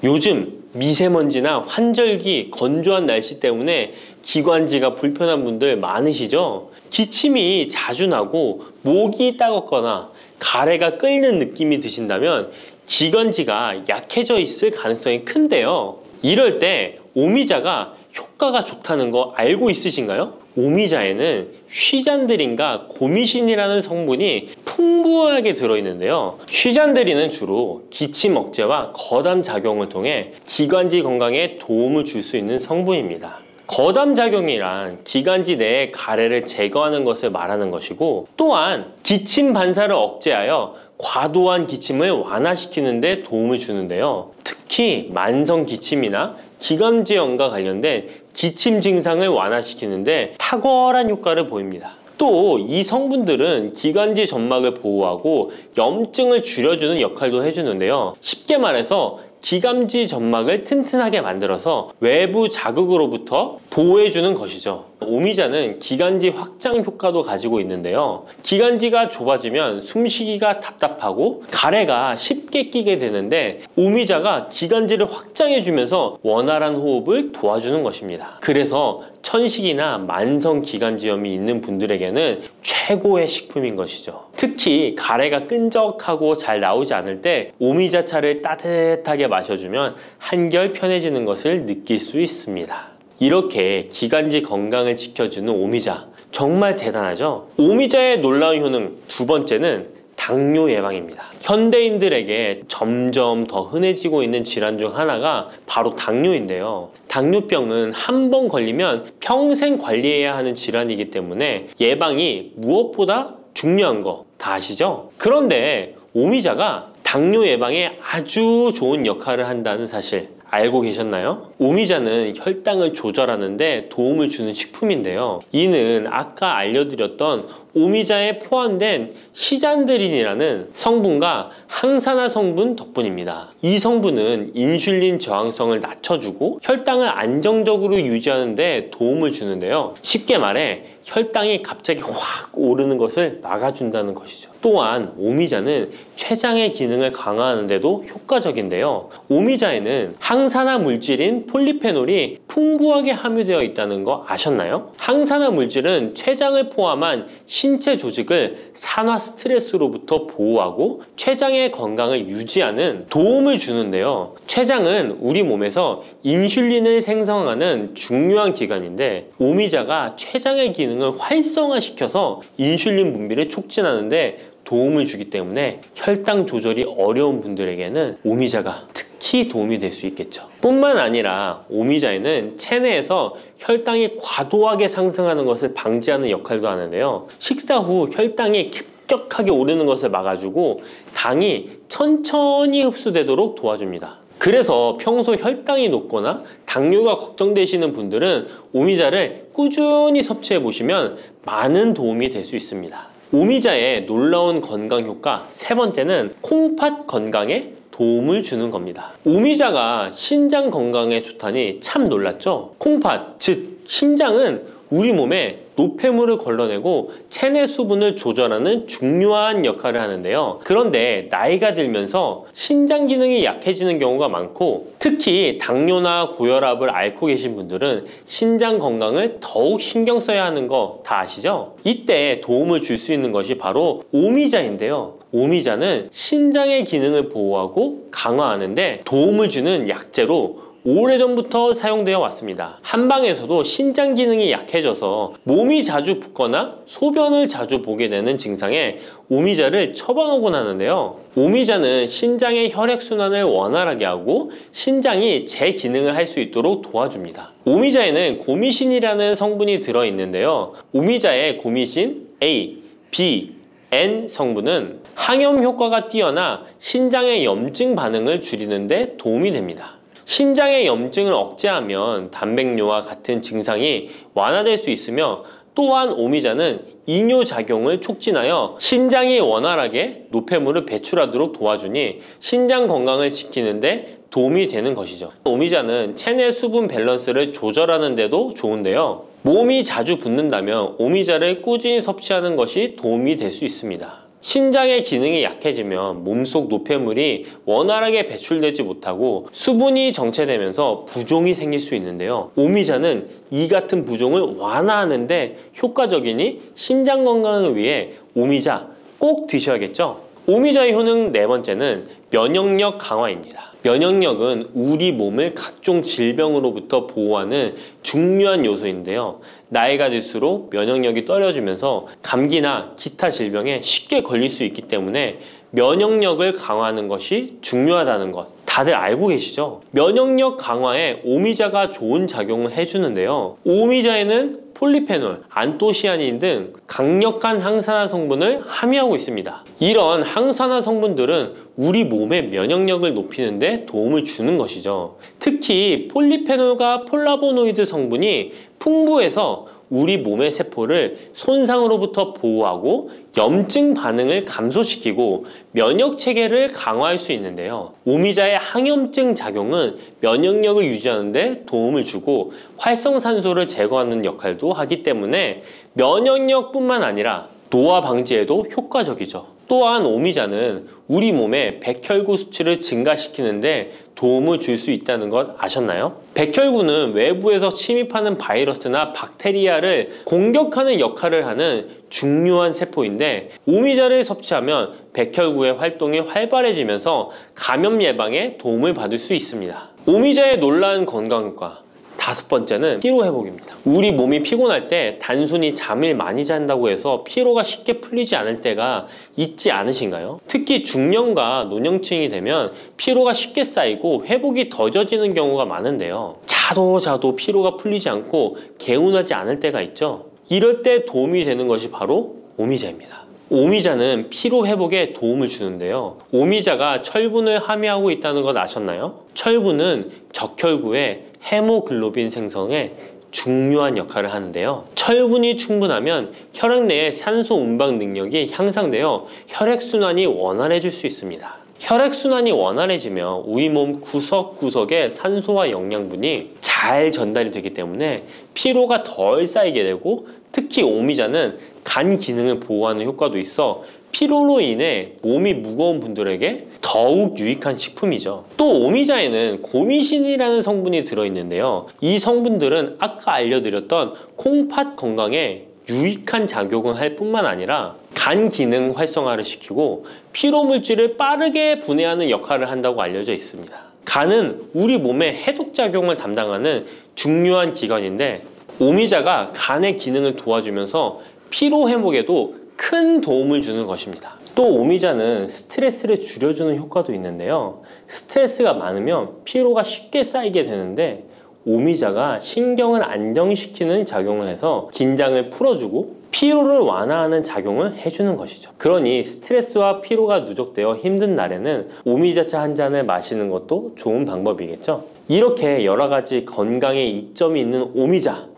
요즘 미세먼지나 환절기, 건조한 날씨 때문에 기관지가 불편한 분들 많으시죠? 기침이 자주 나고 목이 따갑거나 가래가 끓는 느낌이 드신다면 기관지가 약해져 있을 가능성이 큰데요. 이럴 때 오미자가 효과가 좋다는 거 알고 있으신가요? 오미자에는 휘잔드린과 고미신이라는 성분이 풍부하게 들어있는데요. 휘잔드린은 주로 기침 억제와 거담 작용을 통해 기관지 건강에 도움을 줄 수 있는 성분입니다. 거담 작용이란 기관지 내의 가래를 제거하는 것을 말하는 것이고 또한 기침 반사를 억제하여 과도한 기침을 완화시키는 데 도움을 주는데요. 특히 만성 기침이나 기관지염과 관련된 기침 증상을 완화시키는데 탁월한 효과를 보입니다. 또 이 성분들은 기관지 점막을 보호하고 염증을 줄여주는 역할도 해주는데요. 쉽게 말해서 기관지 점막을 튼튼하게 만들어서 외부 자극으로부터 보호해주는 것이죠. 오미자는 기관지 확장 효과도 가지고 있는데요. 기관지가 좁아지면 숨쉬기가 답답하고 가래가 쉽게 끼게 되는데 오미자가 기관지를 확장해주면서 원활한 호흡을 도와주는 것입니다. 그래서 천식이나 만성 기관지염이 있는 분들에게는 최고의 식품인 것이죠. 특히 가래가 끈적하고 잘 나오지 않을 때 오미자차를 따뜻하게 마셔주면 한결 편해지는 것을 느낄 수 있습니다. 이렇게 기관지 건강을 지켜주는 오미자 정말 대단하죠? 오미자의 놀라운 효능 2번째는 당뇨 예방입니다. 현대인들에게 점점 더 흔해지고 있는 질환 중 하나가 바로 당뇨인데요. 당뇨병은 한 번 걸리면 평생 관리해야 하는 질환이기 때문에 예방이 무엇보다 중요한 거 다 아시죠? 그런데 오미자가 당뇨 예방에 아주 좋은 역할을 한다는 사실 알고 계셨나요? 오미자는 혈당을 조절하는 데 도움을 주는 식품인데요. 이는 아까 알려드렸던 오미자에 포함된 시잔드린이라는 성분과 항산화 성분 덕분입니다. 이 성분은 인슐린 저항성을 낮춰주고 혈당을 안정적으로 유지하는 데 도움을 주는데요. 쉽게 말해 혈당이 갑자기 확 오르는 것을 막아준다는 것이죠. 또한 오미자는 췌장의 기능을 강화하는 데도 효과적인데요. 오미자에는 항산화 물질인 폴리페놀이 풍부하게 함유되어 있다는 거 아셨나요? 항산화 물질은 췌장을 포함한 신체 조직을 산화 스트레스로부터 보호하고 췌장의 건강을 유지하는 도움을 주는데요. 췌장은 우리 몸에서 인슐린을 생성하는 중요한 기관인데 오미자가 췌장의 기능을 활성화시켜서 인슐린 분비를 촉진하는데 도움을 주기 때문에 혈당 조절이 어려운 분들에게는 오미자가 특히 도움이 될 수 있겠죠. 뿐만 아니라 오미자에는 체내에서 혈당이 과도하게 상승하는 것을 방지하는 역할도 하는데요. 식사 후 혈당이 급격하게 오르는 것을 막아주고 당이 천천히 흡수되도록 도와줍니다. 그래서 평소 혈당이 높거나 당뇨가 걱정되시는 분들은 오미자를 꾸준히 섭취해 보시면 많은 도움이 될 수 있습니다. 오미자의 놀라운 건강 효과 세 번째는 콩팥 건강에 도움을 주는 겁니다. 오미자가 신장 건강에 좋다니 참 놀랐죠? 콩팥, 즉 신장은 우리 몸에 노폐물을 걸러내고 체내 수분을 조절하는 중요한 역할을 하는데요. 그런데 나이가 들면서 신장 기능이 약해지는 경우가 많고 특히 당뇨나 고혈압을 앓고 계신 분들은 신장 건강을 더욱 신경 써야 하는 거 다 아시죠? 이때 도움을 줄 수 있는 것이 바로 오미자인데요. 오미자는 신장의 기능을 보호하고 강화하는데 도움을 주는 약재로 오래전부터 사용되어 왔습니다. 한방에서도 신장 기능이 약해져서 몸이 자주 붓거나 소변을 자주 보게 되는 증상에 오미자를 처방하곤 하는데요. 오미자는 신장의 혈액순환을 원활하게 하고 신장이 제 기능을 할 수 있도록 도와줍니다. 오미자에는 고미신이라는 성분이 들어있는데요. 오미자의 고미신 A, B, N 성분은 항염 효과가 뛰어나 신장의 염증 반응을 줄이는 데 도움이 됩니다. 신장의 염증을 억제하면 단백뇨와 같은 증상이 완화될 수 있으며 또한 오미자는 이뇨작용을 촉진하여 신장이 원활하게 노폐물을 배출하도록 도와주니 신장 건강을 지키는 데 도움이 되는 것이죠. 오미자는 체내 수분 밸런스를 조절하는 데도 좋은데요. 몸이 자주 붓는다면 오미자를 꾸준히 섭취하는 것이 도움이 될 수 있습니다. 신장의 기능이 약해지면 몸속 노폐물이 원활하게 배출되지 못하고 수분이 정체되면서 부종이 생길 수 있는데요. 오미자는 이 같은 부종을 완화하는데 효과적이니 신장 건강을 위해 오미자 꼭 드셔야겠죠? 오미자의 효능 네 번째는 면역력 강화입니다. 면역력은 우리 몸을 각종 질병으로부터 보호하는 중요한 요소인데요. 나이가 들수록 면역력이 떨어지면서 감기나 기타 질병에 쉽게 걸릴 수 있기 때문에 면역력을 강화하는 것이 중요하다는 것 다들 알고 계시죠? 면역력 강화에 오미자가 좋은 작용을 해주는데요. 오미자에는 폴리페놀, 안토시아닌 등 강력한 항산화 성분을 함유하고 있습니다. 이런 항산화 성분들은 우리 몸의 면역력을 높이는 데 도움을 주는 것이죠. 특히 폴리페놀과 폴라보노이드 성분이 풍부해서 우리 몸의 세포를 손상으로부터 보호하고 염증 반응을 감소시키고 면역 체계를 강화할 수 있는데요. 오미자의 항염증 작용은 면역력을 유지하는 데 도움을 주고 활성산소를 제거하는 역할도 하기 때문에 면역력뿐만 아니라 노화 방지에도 효과적이죠. 또한 오미자는 우리 몸의 백혈구 수치를 증가시키는데 도움을 줄 수 있다는 것 아셨나요? 백혈구는 외부에서 침입하는 바이러스나 박테리아를 공격하는 역할을 하는 중요한 세포인데 오미자를 섭취하면 백혈구의 활동이 활발해지면서 감염 예방에 도움을 받을 수 있습니다. 오미자의 놀라운 건강효과 다섯 번째는 피로 회복입니다. 우리 몸이 피곤할 때 단순히 잠을 많이 잔다고 해서 피로가 쉽게 풀리지 않을 때가 있지 않으신가요? 특히 중년과 노년층이 되면 피로가 쉽게 쌓이고 회복이 더뎌지는 경우가 많은데요. 자도 피로가 풀리지 않고 개운하지 않을 때가 있죠. 이럴 때 도움이 되는 것이 바로 오미자입니다. 오미자는 피로 회복에 도움을 주는데요. 오미자가 철분을 함유하고 있다는 것 아셨나요? 철분은 적혈구의 헤모글로빈 생성에 중요한 역할을 하는데요. 철분이 충분하면 혈액 내의 산소 운반 능력이 향상되어 혈액순환이 원활해질 수 있습니다. 혈액순환이 원활해지면 우리 몸 구석구석에 산소와 영양분이 잘 전달이 되기 때문에 피로가 덜 쌓이게 되고, 특히 오미자는 간 기능을 보호하는 효과도 있어 피로로 인해 몸이 무거운 분들에게 더욱 유익한 식품이죠. 또 오미자에는 고미신이라는 성분이 들어있는데요. 이 성분들은 아까 알려드렸던 콩팥 건강에 유익한 작용을 할 뿐만 아니라 간 기능 활성화를 시키고 피로 물질을 빠르게 분해하는 역할을 한다고 알려져 있습니다. 간은 우리 몸의 해독 작용을 담당하는 중요한 기관인데, 오미자가 간의 기능을 도와주면서 피로 회복에도 큰 도움을 주는 것입니다. 또 오미자는 스트레스를 줄여주는 효과도 있는데요. 스트레스가 많으면 피로가 쉽게 쌓이게 되는데, 오미자가 신경을 안정시키는 작용을 해서 긴장을 풀어주고 피로를 완화하는 작용을 해주는 것이죠. 그러니 스트레스와 피로가 누적되어 힘든 날에는 오미자차 한 잔을 마시는 것도 좋은 방법이겠죠. 이렇게 여러 가지 건강에 이점이 있는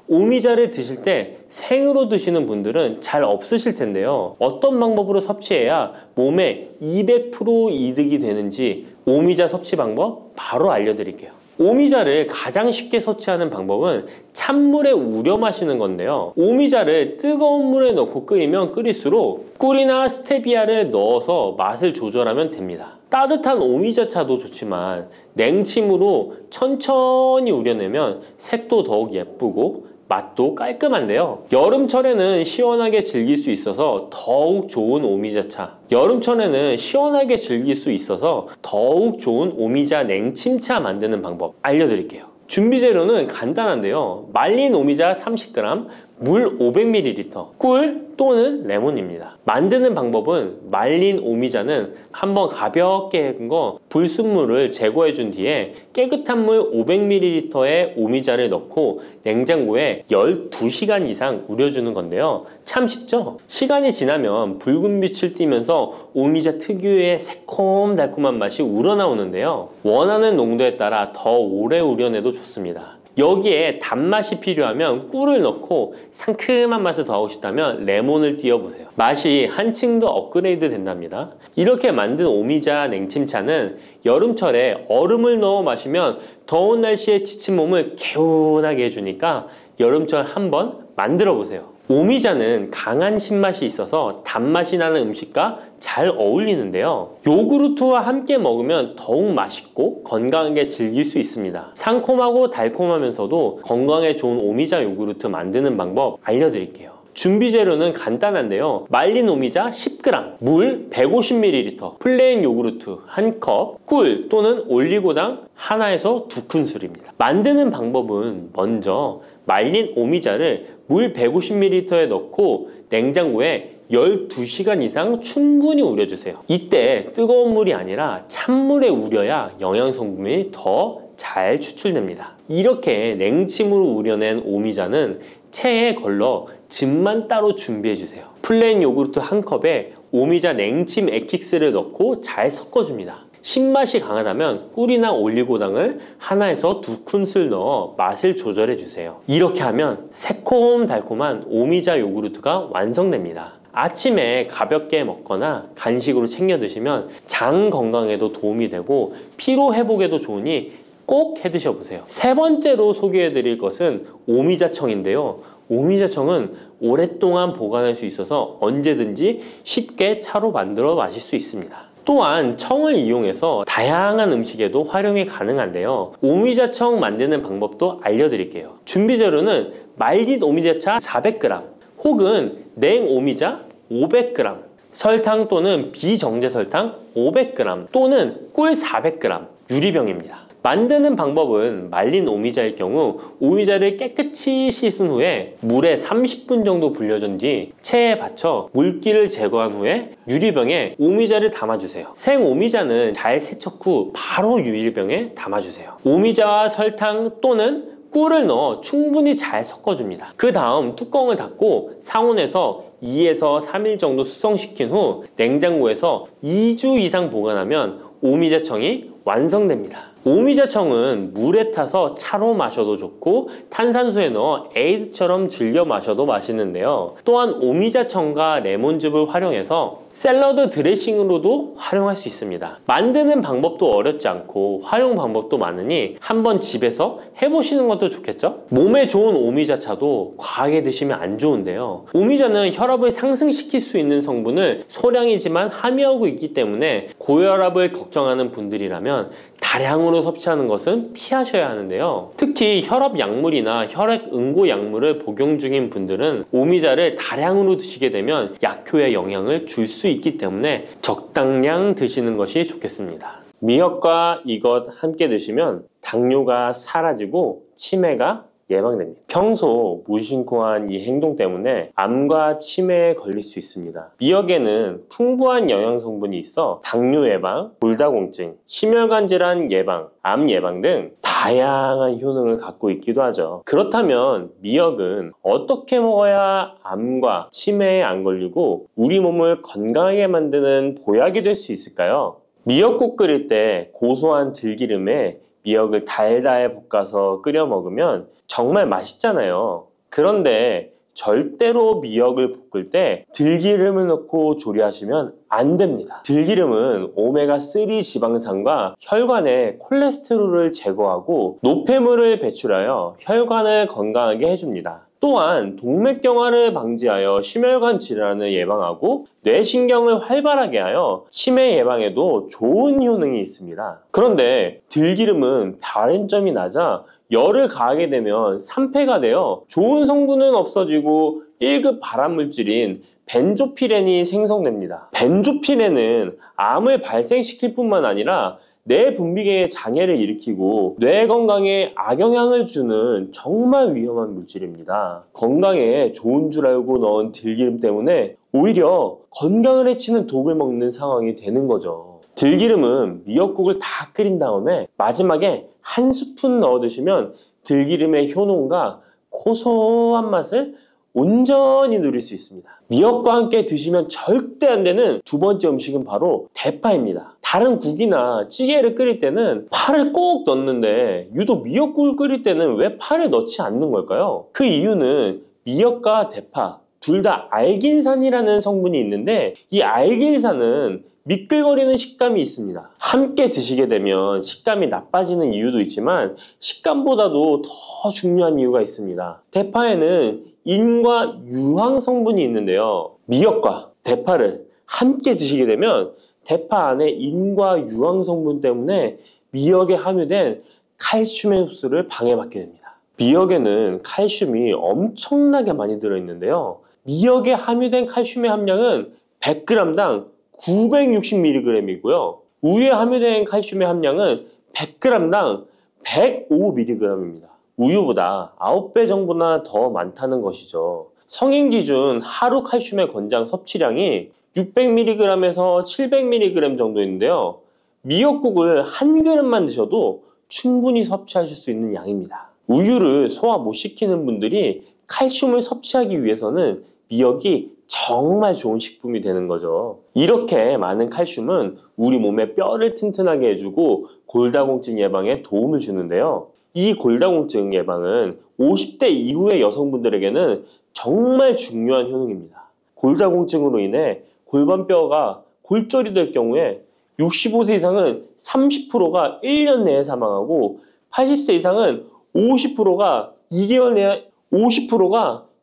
오미자를 드실 때 생으로 드시는 분들은 잘 없으실 텐데요. 어떤 방법으로 섭취해야 몸에 200% 이득이 되는지 오미자 섭취 방법 바로 알려드릴게요. 오미자를 가장 쉽게 섭취하는 방법은 찬물에 우려 마시는 건데요. 오미자를 뜨거운 물에 넣고 끓이면 끓일수록 꿀이나 스테비아를 넣어서 맛을 조절하면 됩니다. 따뜻한 오미자차도 좋지만 냉침으로 천천히 우려내면 색도 더욱 예쁘고 맛도 깔끔한데요. 여름철에는 시원하게 즐길 수 있어서 더욱 좋은 오미자차, 여름철에는 시원하게 즐길 수 있어서 더욱 좋은 오미자 냉침차 만드는 방법 알려드릴게요. 준비 재료는 간단한데요. 말린 오미자 30g, 물 500ml, 꿀 또는 레몬입니다. 만드는 방법은 말린 오미자는 한번 가볍게 헹군 거 불순물을 제거해 준 뒤에 깨끗한 물 500ml에 오미자를 넣고 냉장고에 12시간 이상 우려주는 건데요. 참 쉽죠? 시간이 지나면 붉은 빛을 띠면서 오미자 특유의 새콤달콤한 맛이 우러나오는데요. 원하는 농도에 따라 더 오래 우려내도 좋습니다. 여기에 단맛이 필요하면 꿀을 넣고 상큼한 맛을 더하고 싶다면 레몬을 띄워보세요. 맛이 한층 더 업그레이드 된답니다. 이렇게 만든 오미자 냉침차는 여름철에 얼음을 넣어 마시면 더운 날씨에 지친 몸을 개운하게 해주니까 여름철 한번 만들어 보세요. 오미자는 강한 신맛이 있어서 단맛이 나는 음식과 잘 어울리는데요. 요구르트와 함께 먹으면 더욱 맛있고 건강하게 즐길 수 있습니다. 상콤하고 달콤하면서도 건강에 좋은 오미자 요구르트 만드는 방법 알려드릴게요. 준비 재료는 간단한데요. 말린 오미자 10g, 물 150ml, 플레인 요구르트 1컵, 꿀 또는 올리고당 하나에서 2큰술입니다. 만드는 방법은 먼저 말린 오미자를 물 150ml에 넣고 냉장고에 12시간 이상 충분히 우려주세요. 이때 뜨거운 물이 아니라 찬물에 우려야 영양성분이 더 잘 추출됩니다. 이렇게 냉침으로 우려낸 오미자는 체에 걸러 즙만 따로 준비해주세요. 플레인 요구르트 1컵에 오미자 냉침 액기스를 넣고 잘 섞어줍니다. 신맛이 강하다면 꿀이나 올리고당을 하나에서 2큰술 넣어 맛을 조절해주세요. 이렇게 하면 새콤달콤한 오미자 요구르트가 완성됩니다. 아침에 가볍게 먹거나 간식으로 챙겨 드시면 장 건강에도 도움이 되고 피로 회복에도 좋으니 꼭 해드셔 보세요. 세 번째로 소개해 드릴 것은 오미자청인데요. 오미자청은 오랫동안 보관할 수 있어서 언제든지 쉽게 차로 만들어 마실 수 있습니다. 또한 청을 이용해서 다양한 음식에도 활용이 가능한데요. 오미자청 만드는 방법도 알려드릴게요. 준비 재료는 말린 오미자차 400g 혹은 냉오미자 500g, 설탕 또는 비정제 설탕 500g 또는 꿀 400g, 유리병입니다. 만드는 방법은 말린 오미자일 경우 오미자를 깨끗이 씻은 후에 물에 30분 정도 불려준 뒤 체에 받쳐 물기를 제거한 후에 유리병에 오미자를 담아주세요. 생 오미자는 잘 세척 후 바로 유리병에 담아주세요. 오미자와 설탕 또는 꿀을 넣어 충분히 잘 섞어줍니다. 그 다음 뚜껑을 닫고 상온에서 2에서 3일 정도 숙성시킨 후 냉장고에서 2주 이상 보관하면 오미자청이 완성됩니다. 오미자청은 물에 타서 차로 마셔도 좋고 탄산수에 넣어 에이드처럼 즐겨 마셔도 맛있는데요. 또한 오미자청과 레몬즙을 활용해서 샐러드 드레싱으로도 활용할 수 있습니다. 만드는 방법도 어렵지 않고 활용 방법도 많으니 한번 집에서 해보시는 것도 좋겠죠? 몸에 좋은 오미자차도 과하게 드시면 안 좋은데요. 오미자는 혈압을 상승시킬 수 있는 성분을 소량이지만 함유하고 있기 때문에 고혈압을 걱정하는 분들이라면 다량으로 섭취하는 것은 피하셔야 하는데요. 특히 혈압 약물이나 혈액 응고 약물을 복용 중인 분들은 오미자를 다량으로 드시게 되면 약효에 영향을 줄 수 있기 때문에 적당량 드시는 것이 좋겠습니다. 미역과 이것 함께 드시면 당뇨가 사라지고 치매가 예방됩니다. 평소 무심코한 이 행동 때문에 암과 치매에 걸릴 수 있습니다. 미역에는 풍부한 영양 성분이 있어 당뇨 예방, 골다공증, 심혈관 질환 예방, 암 예방 등 다양한 효능을 갖고 있기도 하죠. 그렇다면 미역은 어떻게 먹어야 암과 치매에 안 걸리고 우리 몸을 건강하게 만드는 보약이 될 수 있을까요? 미역국 끓일 때 고소한 들기름에 미역을 달달 볶아서 끓여 먹으면 정말 맛있잖아요. 그런데 절대로 미역을 볶을 때 들기름을 넣고 조리하시면 안 됩니다. 들기름은 오메가3 지방산과 혈관의 콜레스테롤을 제거하고 노폐물을 배출하여 혈관을 건강하게 해줍니다. 또한 동맥경화를 방지하여 심혈관 질환을 예방하고 뇌신경을 활발하게 하여 치매 예방에도 좋은 효능이 있습니다. 그런데 들기름은 다른 점이 낮아 열을 가하게 되면 산패가 되어 좋은 성분은 없어지고 1급 발암물질인 벤조피렌이 생성됩니다. 벤조피렌은 암을 발생시킬 뿐만 아니라 뇌 분비계의 장애를 일으키고 뇌 건강에 악영향을 주는 정말 위험한 물질입니다. 건강에 좋은 줄 알고 넣은 들기름 때문에 오히려 건강을 해치는 독을 먹는 상황이 되는 거죠. 들기름은 미역국을 다 끓인 다음에 마지막에 한 스푼 넣어 드시면 들기름의 효능과 고소한 맛을 온전히 누릴 수 있습니다. 미역과 함께 드시면 절대 안 되는 두 번째 음식은 바로 대파입니다. 다른 국이나 찌개를 끓일 때는 파를 꼭 넣는데 유독 미역국을 끓일 때는 왜 파를 넣지 않는 걸까요? 그 이유는 미역과 대파 둘 다 알긴산이라는 성분이 있는데 이 알긴산은 미끌거리는 식감이 있습니다. 함께 드시게 되면 식감이 나빠지는 이유도 있지만 식감보다도 더 중요한 이유가 있습니다. 대파에는 인과 유황 성분이 있는데요. 미역과 대파를 함께 드시게 되면 대파 안에 인과 유황 성분 때문에 미역에 함유된 칼슘의 흡수를 방해받게 됩니다. 미역에는 칼슘이 엄청나게 많이 들어있는데요. 미역에 함유된 칼슘의 함량은 100g당 960mg이고요. 우유에 함유된 칼슘의 함량은 100g당 105mg입니다. 우유보다 9배 정도나 더 많다는 것이죠. 성인 기준 하루 칼슘의 권장 섭취량이 600mg에서 700mg 정도인데요. 미역국을 한 그릇만 드셔도 충분히 섭취하실 수 있는 양입니다. 우유를 소화 못 시키는 분들이 칼슘을 섭취하기 위해서는 미역이 정말 좋은 식품이 되는 거죠. 이렇게 많은 칼슘은 우리 몸의 뼈를 튼튼하게 해주고 골다공증 예방에 도움을 주는데요. 이 골다공증 예방은 50대 이후의 여성분들에게는 정말 중요한 효능입니다. 골다공증으로 인해 골반뼈가 골절이 될 경우에 65세 이상은 30%가 1년 내에 사망하고 80세 이상은 50%가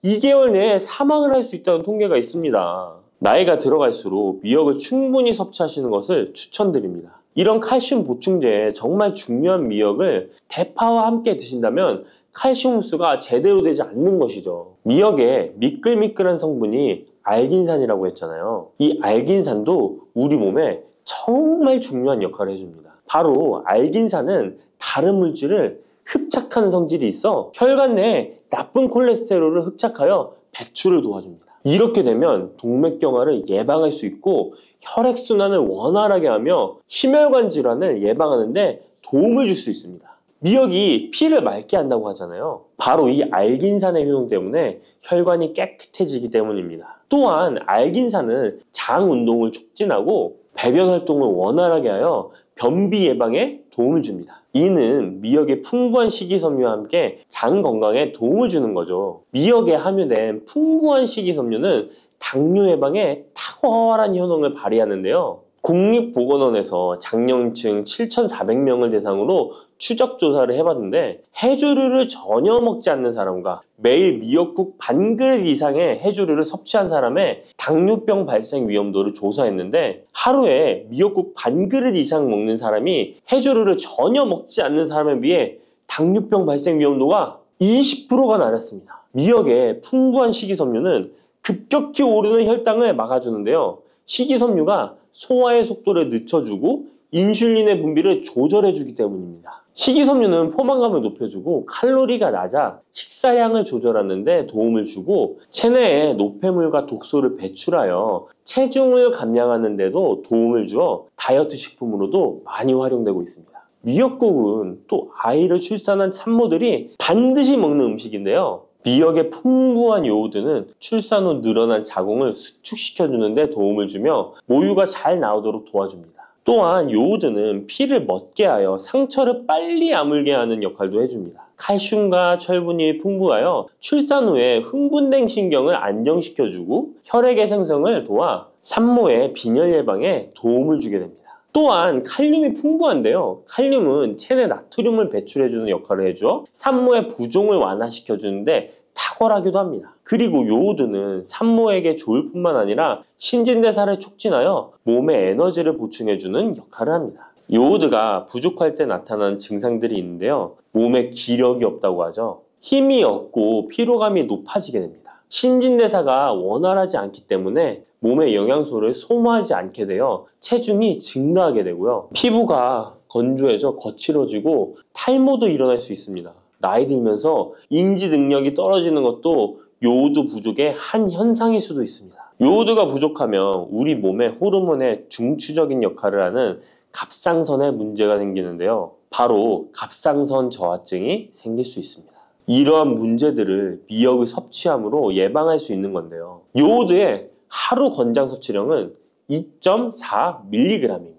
2개월 내에 사망을 할 수 있다는 통계가 있습니다. 나이가 들어갈수록 미역을 충분히 섭취하시는 것을 추천드립니다. 이런 칼슘 보충제에 정말 중요한 미역을 대파와 함께 드신다면 칼슘 흡수가 제대로 되지 않는 것이죠. 미역에 미끌미끌한 성분이 알긴산이라고 했잖아요. 이 알긴산도 우리 몸에 정말 중요한 역할을 해줍니다. 바로 알긴산은 다른 물질을 흡착하는 성질이 있어 혈관 내에 나쁜 콜레스테롤을 흡착하여 배출을 도와줍니다. 이렇게 되면 동맥경화를 예방할 수 있고 혈액순환을 원활하게 하며 심혈관 질환을 예방하는 데 도움을 줄 수 있습니다. 미역이 피를 맑게 한다고 하잖아요. 바로 이 알긴산의 효능 때문에 혈관이 깨끗해지기 때문입니다. 또한 알긴산은 장 운동을 촉진하고 배변 활동을 원활하게 하여 변비 예방에 도움을 줍니다. 이는 미역의 풍부한 식이섬유와 함께 장 건강에 도움을 주는 거죠. 미역에 함유된 풍부한 식이섬유는 당뇨 예방에 탁월한 효능을 발휘하는데요. 국립보건원에서 장년층 7,400명을 대상으로 추적 조사를 해봤는데 해조류를 전혀 먹지 않는 사람과 매일 미역국 반그릇 이상의 해조류를 섭취한 사람의 당뇨병 발생 위험도를 조사했는데 하루에 미역국 반그릇 이상 먹는 사람이 해조류를 전혀 먹지 않는 사람에 비해 당뇨병 발생 위험도가 20%가 낮았습니다. 미역의 풍부한 식이섬유는 급격히 오르는 혈당을 막아주는데요. 식이섬유가 소화의 속도를 늦춰주고 인슐린의 분비를 조절해주기 때문입니다. 식이섬유는 포만감을 높여주고 칼로리가 낮아 식사량을 조절하는 데 도움을 주고 체내에 노폐물과 독소를 배출하여 체중을 감량하는 데도 도움을 주어 다이어트 식품으로도 많이 활용되고 있습니다. 미역국은 또 아이를 출산한 산모들이 반드시 먹는 음식인데요. 미역의 풍부한 요오드는 출산 후 늘어난 자궁을 수축시켜주는 데 도움을 주며 모유가 잘 나오도록 도와줍니다. 또한 요오드는 피를 멎게 하여 상처를 빨리 아물게 하는 역할도 해줍니다. 칼슘과 철분이 풍부하여 출산 후에 흥분된 신경을 안정시켜주고 혈액의 생성을 도와 산모의 빈혈 예방에 도움을 주게 됩니다. 또한 칼륨이 풍부한데요. 칼륨은 체내 나트륨을 배출해주는 역할을 해줘 산모의 부종을 완화시켜주는데 탁월하기도 합니다. 그리고 요오드는 산모에게 좋을 뿐만 아니라 신진대사를 촉진하여 몸에 에너지를 보충해주는 역할을 합니다. 요오드가 부족할 때 나타나는 증상들이 있는데요. 몸에 기력이 없다고 하죠. 힘이 없고 피로감이 높아지게 됩니다. 신진대사가 원활하지 않기 때문에 몸의 영양소를 소모하지 않게 되어 체중이 증가하게 되고요. 피부가 건조해져 거칠어지고 탈모도 일어날 수 있습니다. 나이 들면서 인지 능력이 떨어지는 것도 요오드 부족의 한 현상일 수도 있습니다. 요오드가 부족하면 우리 몸의 호르몬의 중추적인 역할을 하는 갑상선에 문제가 생기는데요. 바로 갑상선 저하증이 생길 수 있습니다. 이러한 문제들을 미역을 섭취함으로 예방할 수 있는 건데요. 요오드의 하루 권장 섭취량은 2.4mg입니다.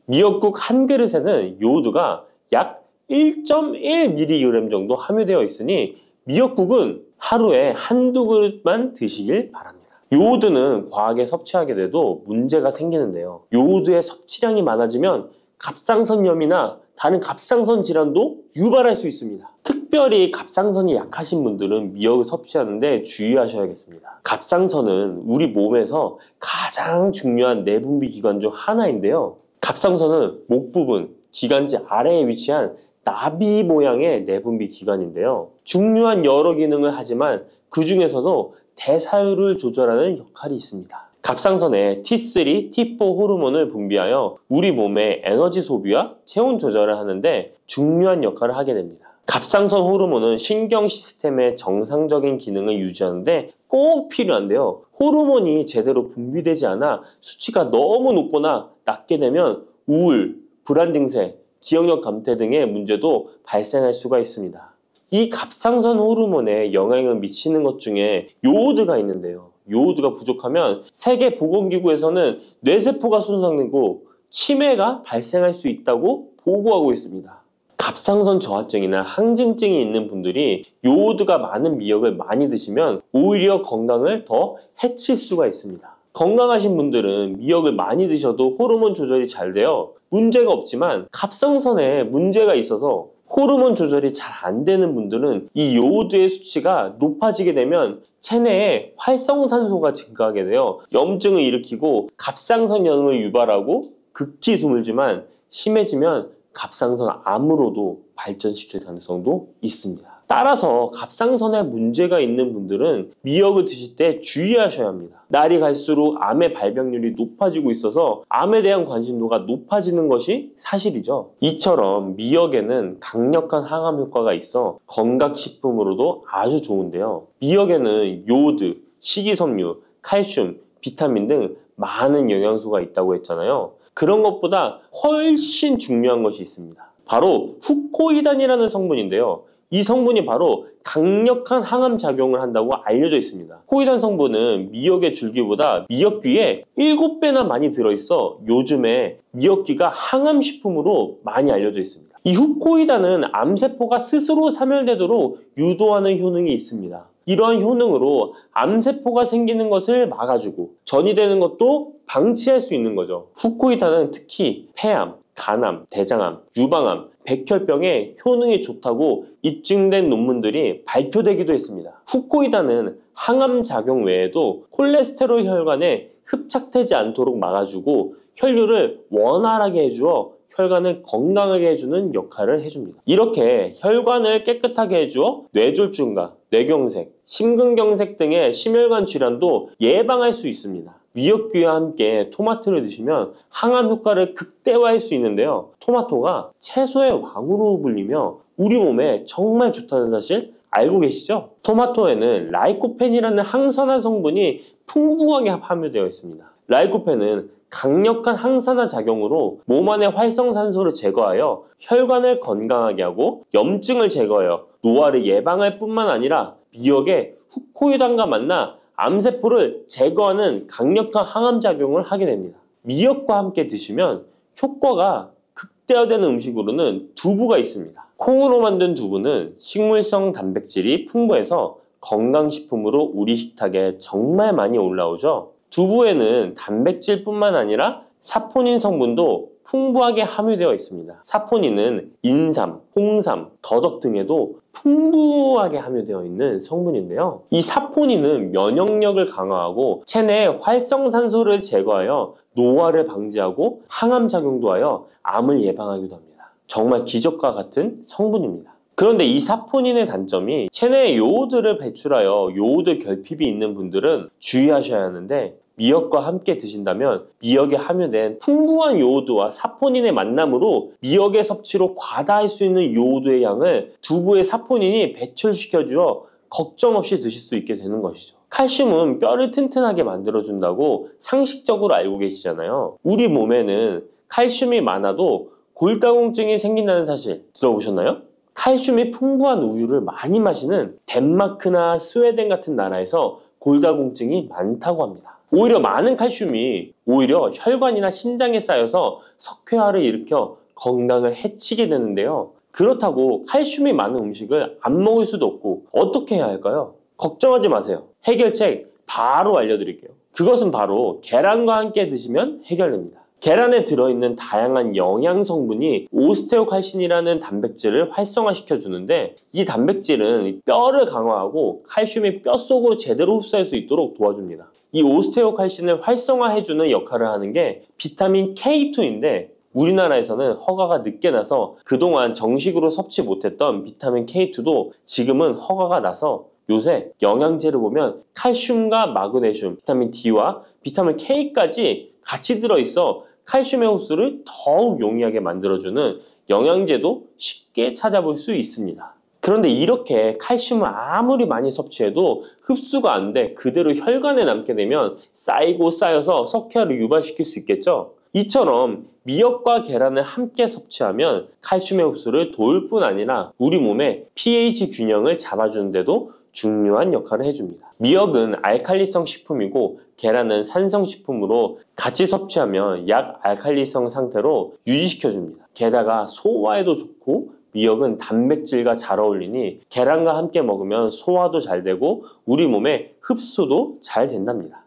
미역국 한 그릇에는 요오드가 약 1.1mg 정도 함유되어 있으니 미역국은 하루에 한두 그릇만 드시길 바랍니다. 요오드는 과하게 섭취하게 돼도 문제가 생기는데요. 요오드의 섭취량이 많아지면 갑상선염이나 다른 갑상선 질환도 유발할 수 있습니다. 특별히 갑상선이 약하신 분들은 미역을 섭취하는데 주의하셔야겠습니다. 갑상선은 우리 몸에서 가장 중요한 내분비 기관 중 하나인데요. 갑상선은 목 부분, 기관지 아래에 위치한 나비 모양의 내분비 기관인데요. 중요한 여러 기능을 하지만 그 중에서도 대사율을 조절하는 역할이 있습니다. 갑상선에 T3, T4 호르몬을 분비하여 우리 몸의 에너지 소비와 체온 조절을 하는데 중요한 역할을 하게 됩니다. 갑상선 호르몬은 신경 시스템의 정상적인 기능을 유지하는데 꼭 필요한데요. 호르몬이 제대로 분비되지 않아 수치가 너무 높거나 낮게 되면 우울, 불안 증세, 기억력 감퇴 등의 문제도 발생할 수가 있습니다. 이 갑상선 호르몬에 영향을 미치는 것 중에 요오드가 있는데요. 요오드가 부족하면 세계보건기구에서는 뇌세포가 손상되고 치매가 발생할 수 있다고 보고하고 있습니다. 갑상선 저하증이나 항진증이 있는 분들이 요오드가 많은 미역을 많이 드시면 오히려 건강을 더 해칠 수가 있습니다. 건강하신 분들은 미역을 많이 드셔도 호르몬 조절이 잘 되어 문제가 없지만 갑상선에 문제가 있어서 호르몬 조절이 잘 안 되는 분들은 이 요오드의 수치가 높아지게 되면 체내에 활성산소가 증가하게 되어 염증을 일으키고 갑상선염을 유발하고 극히 드물지만 심해지면 갑상선 암으로도 발전시킬 가능성도 있습니다. 따라서 갑상선에 문제가 있는 분들은 미역을 드실 때 주의하셔야 합니다. 날이 갈수록 암의 발병률이 높아지고 있어서 암에 대한 관심도가 높아지는 것이 사실이죠. 이처럼 미역에는 강력한 항암 효과가 있어 건강식품으로도 아주 좋은데요. 미역에는 요오드, 식이섬유, 칼슘, 비타민 등 많은 영양소가 있다고 했잖아요. 그런 것보다 훨씬 중요한 것이 있습니다. 바로 후코이단이라는 성분인데요. 이 성분이 바로 강력한 항암 작용을 한다고 알려져 있습니다. 코이단 성분은 미역의 줄기보다 미역귀에 7배나 많이 들어있어 요즘에 미역귀가 항암식품으로 많이 알려져 있습니다. 이 후코이단은 암세포가 스스로 사멸되도록 유도하는 효능이 있습니다. 이러한 효능으로 암세포가 생기는 것을 막아주고 전이 되는 것도 방치할 수 있는 거죠. 후코이단은 특히 폐암, 간암, 대장암, 유방암, 백혈병에 효능이 좋다고 입증된 논문들이 발표되기도 했습니다. 후코이단은 항암 작용 외에도 콜레스테롤 혈관에 흡착되지 않도록 막아주고 혈류를 원활하게 해주어 혈관을 건강하게 해주는 역할을 해줍니다. 이렇게 혈관을 깨끗하게 해주어 뇌졸중과 뇌경색, 심근경색 등의 심혈관 질환도 예방할 수 있습니다. 미역귀와 함께 토마토를 드시면 항암 효과를 극대화할 수 있는데요. 토마토가 채소의 왕으로 불리며 우리 몸에 정말 좋다는 사실 알고 계시죠? 토마토에는 라이코펜이라는 항산화 성분이 풍부하게 함유되어 있습니다. 라이코펜은 강력한 항산화 작용으로 몸 안의 활성산소를 제거하여 혈관을 건강하게 하고 염증을 제거하여 노화를 예방할 뿐만 아니라 미역의 후코이단과 만나 암세포를 제거하는 강력한 항암작용을 하게 됩니다. 미역과 함께 드시면 효과가 극대화되는 음식으로는 두부가 있습니다. 콩으로 만든 두부는 식물성 단백질이 풍부해서 건강식품으로 우리 식탁에 정말 많이 올라오죠. 두부에는 단백질뿐만 아니라 사포닌 성분도 풍부하게 함유되어 있습니다. 사포닌은 인삼, 홍삼, 더덕 등에도 풍부하게 함유되어 있는 성분인데요. 이 사포닌은 면역력을 강화하고 체내의 활성산소를 제거하여 노화를 방지하고 항암 작용도 하여 암을 예방하기도 합니다. 정말 기적과 같은 성분입니다. 그런데 이 사포닌의 단점이 체내에 요오드를 배출하여 요오드 결핍이 있는 분들은 주의하셔야 하는데 미역과 함께 드신다면 미역에 함유된 풍부한 요오드와 사포닌의 만남으로 미역의 섭취로 과다할 수 있는 요오드의 양을 두부의 사포닌이 배출시켜주어 걱정 없이 드실 수 있게 되는 것이죠. 칼슘은 뼈를 튼튼하게 만들어준다고 상식적으로 알고 계시잖아요. 우리 몸에는 칼슘이 많아도 골다공증이 생긴다는 사실 들어보셨나요? 칼슘이 풍부한 우유를 많이 마시는 덴마크나 스웨덴 같은 나라에서 골다공증이 많다고 합니다. 오히려 많은 칼슘이 오히려 혈관이나 심장에 쌓여서 석회화를 일으켜 건강을 해치게 되는데요. 그렇다고 칼슘이 많은 음식을 안 먹을 수도 없고 어떻게 해야 할까요? 걱정하지 마세요. 해결책 바로 알려드릴게요. 그것은 바로 계란과 함께 드시면 해결됩니다. 계란에 들어있는 다양한 영양 성분이 오스테오칼신이라는 단백질을 활성화시켜 주는데 이 단백질은 뼈를 강화하고 칼슘이 뼛속으로 제대로 흡수할 수 있도록 도와줍니다. 이 오스테오칼신을 활성화해주는 역할을 하는 게 비타민 K2인데 우리나라에서는 허가가 늦게 나서 그동안 정식으로 섭취 못했던 비타민 K2도 지금은 허가가 나서 요새 영양제를 보면 칼슘과 마그네슘, 비타민 D와 비타민 K까지 같이 들어있어 칼슘의 흡수를 더욱 용이하게 만들어주는 영양제도 쉽게 찾아볼 수 있습니다. 그런데 이렇게 칼슘을 아무리 많이 섭취해도 흡수가 안 돼 그대로 혈관에 남게 되면 쌓이고 쌓여서 석회화를 유발시킬 수 있겠죠? 이처럼 미역과 계란을 함께 섭취하면 칼슘의 흡수를 도울 뿐 아니라 우리 몸의 pH 균형을 잡아주는 데도 중요한 역할을 해줍니다. 미역은 알칼리성 식품이고 계란은 산성 식품으로 같이 섭취하면 약 알칼리성 상태로 유지시켜줍니다. 게다가 소화에도 좋고 미역은 단백질과 잘 어울리니 계란과 함께 먹으면 소화도 잘 되고 우리 몸의 흡수도 잘 된답니다.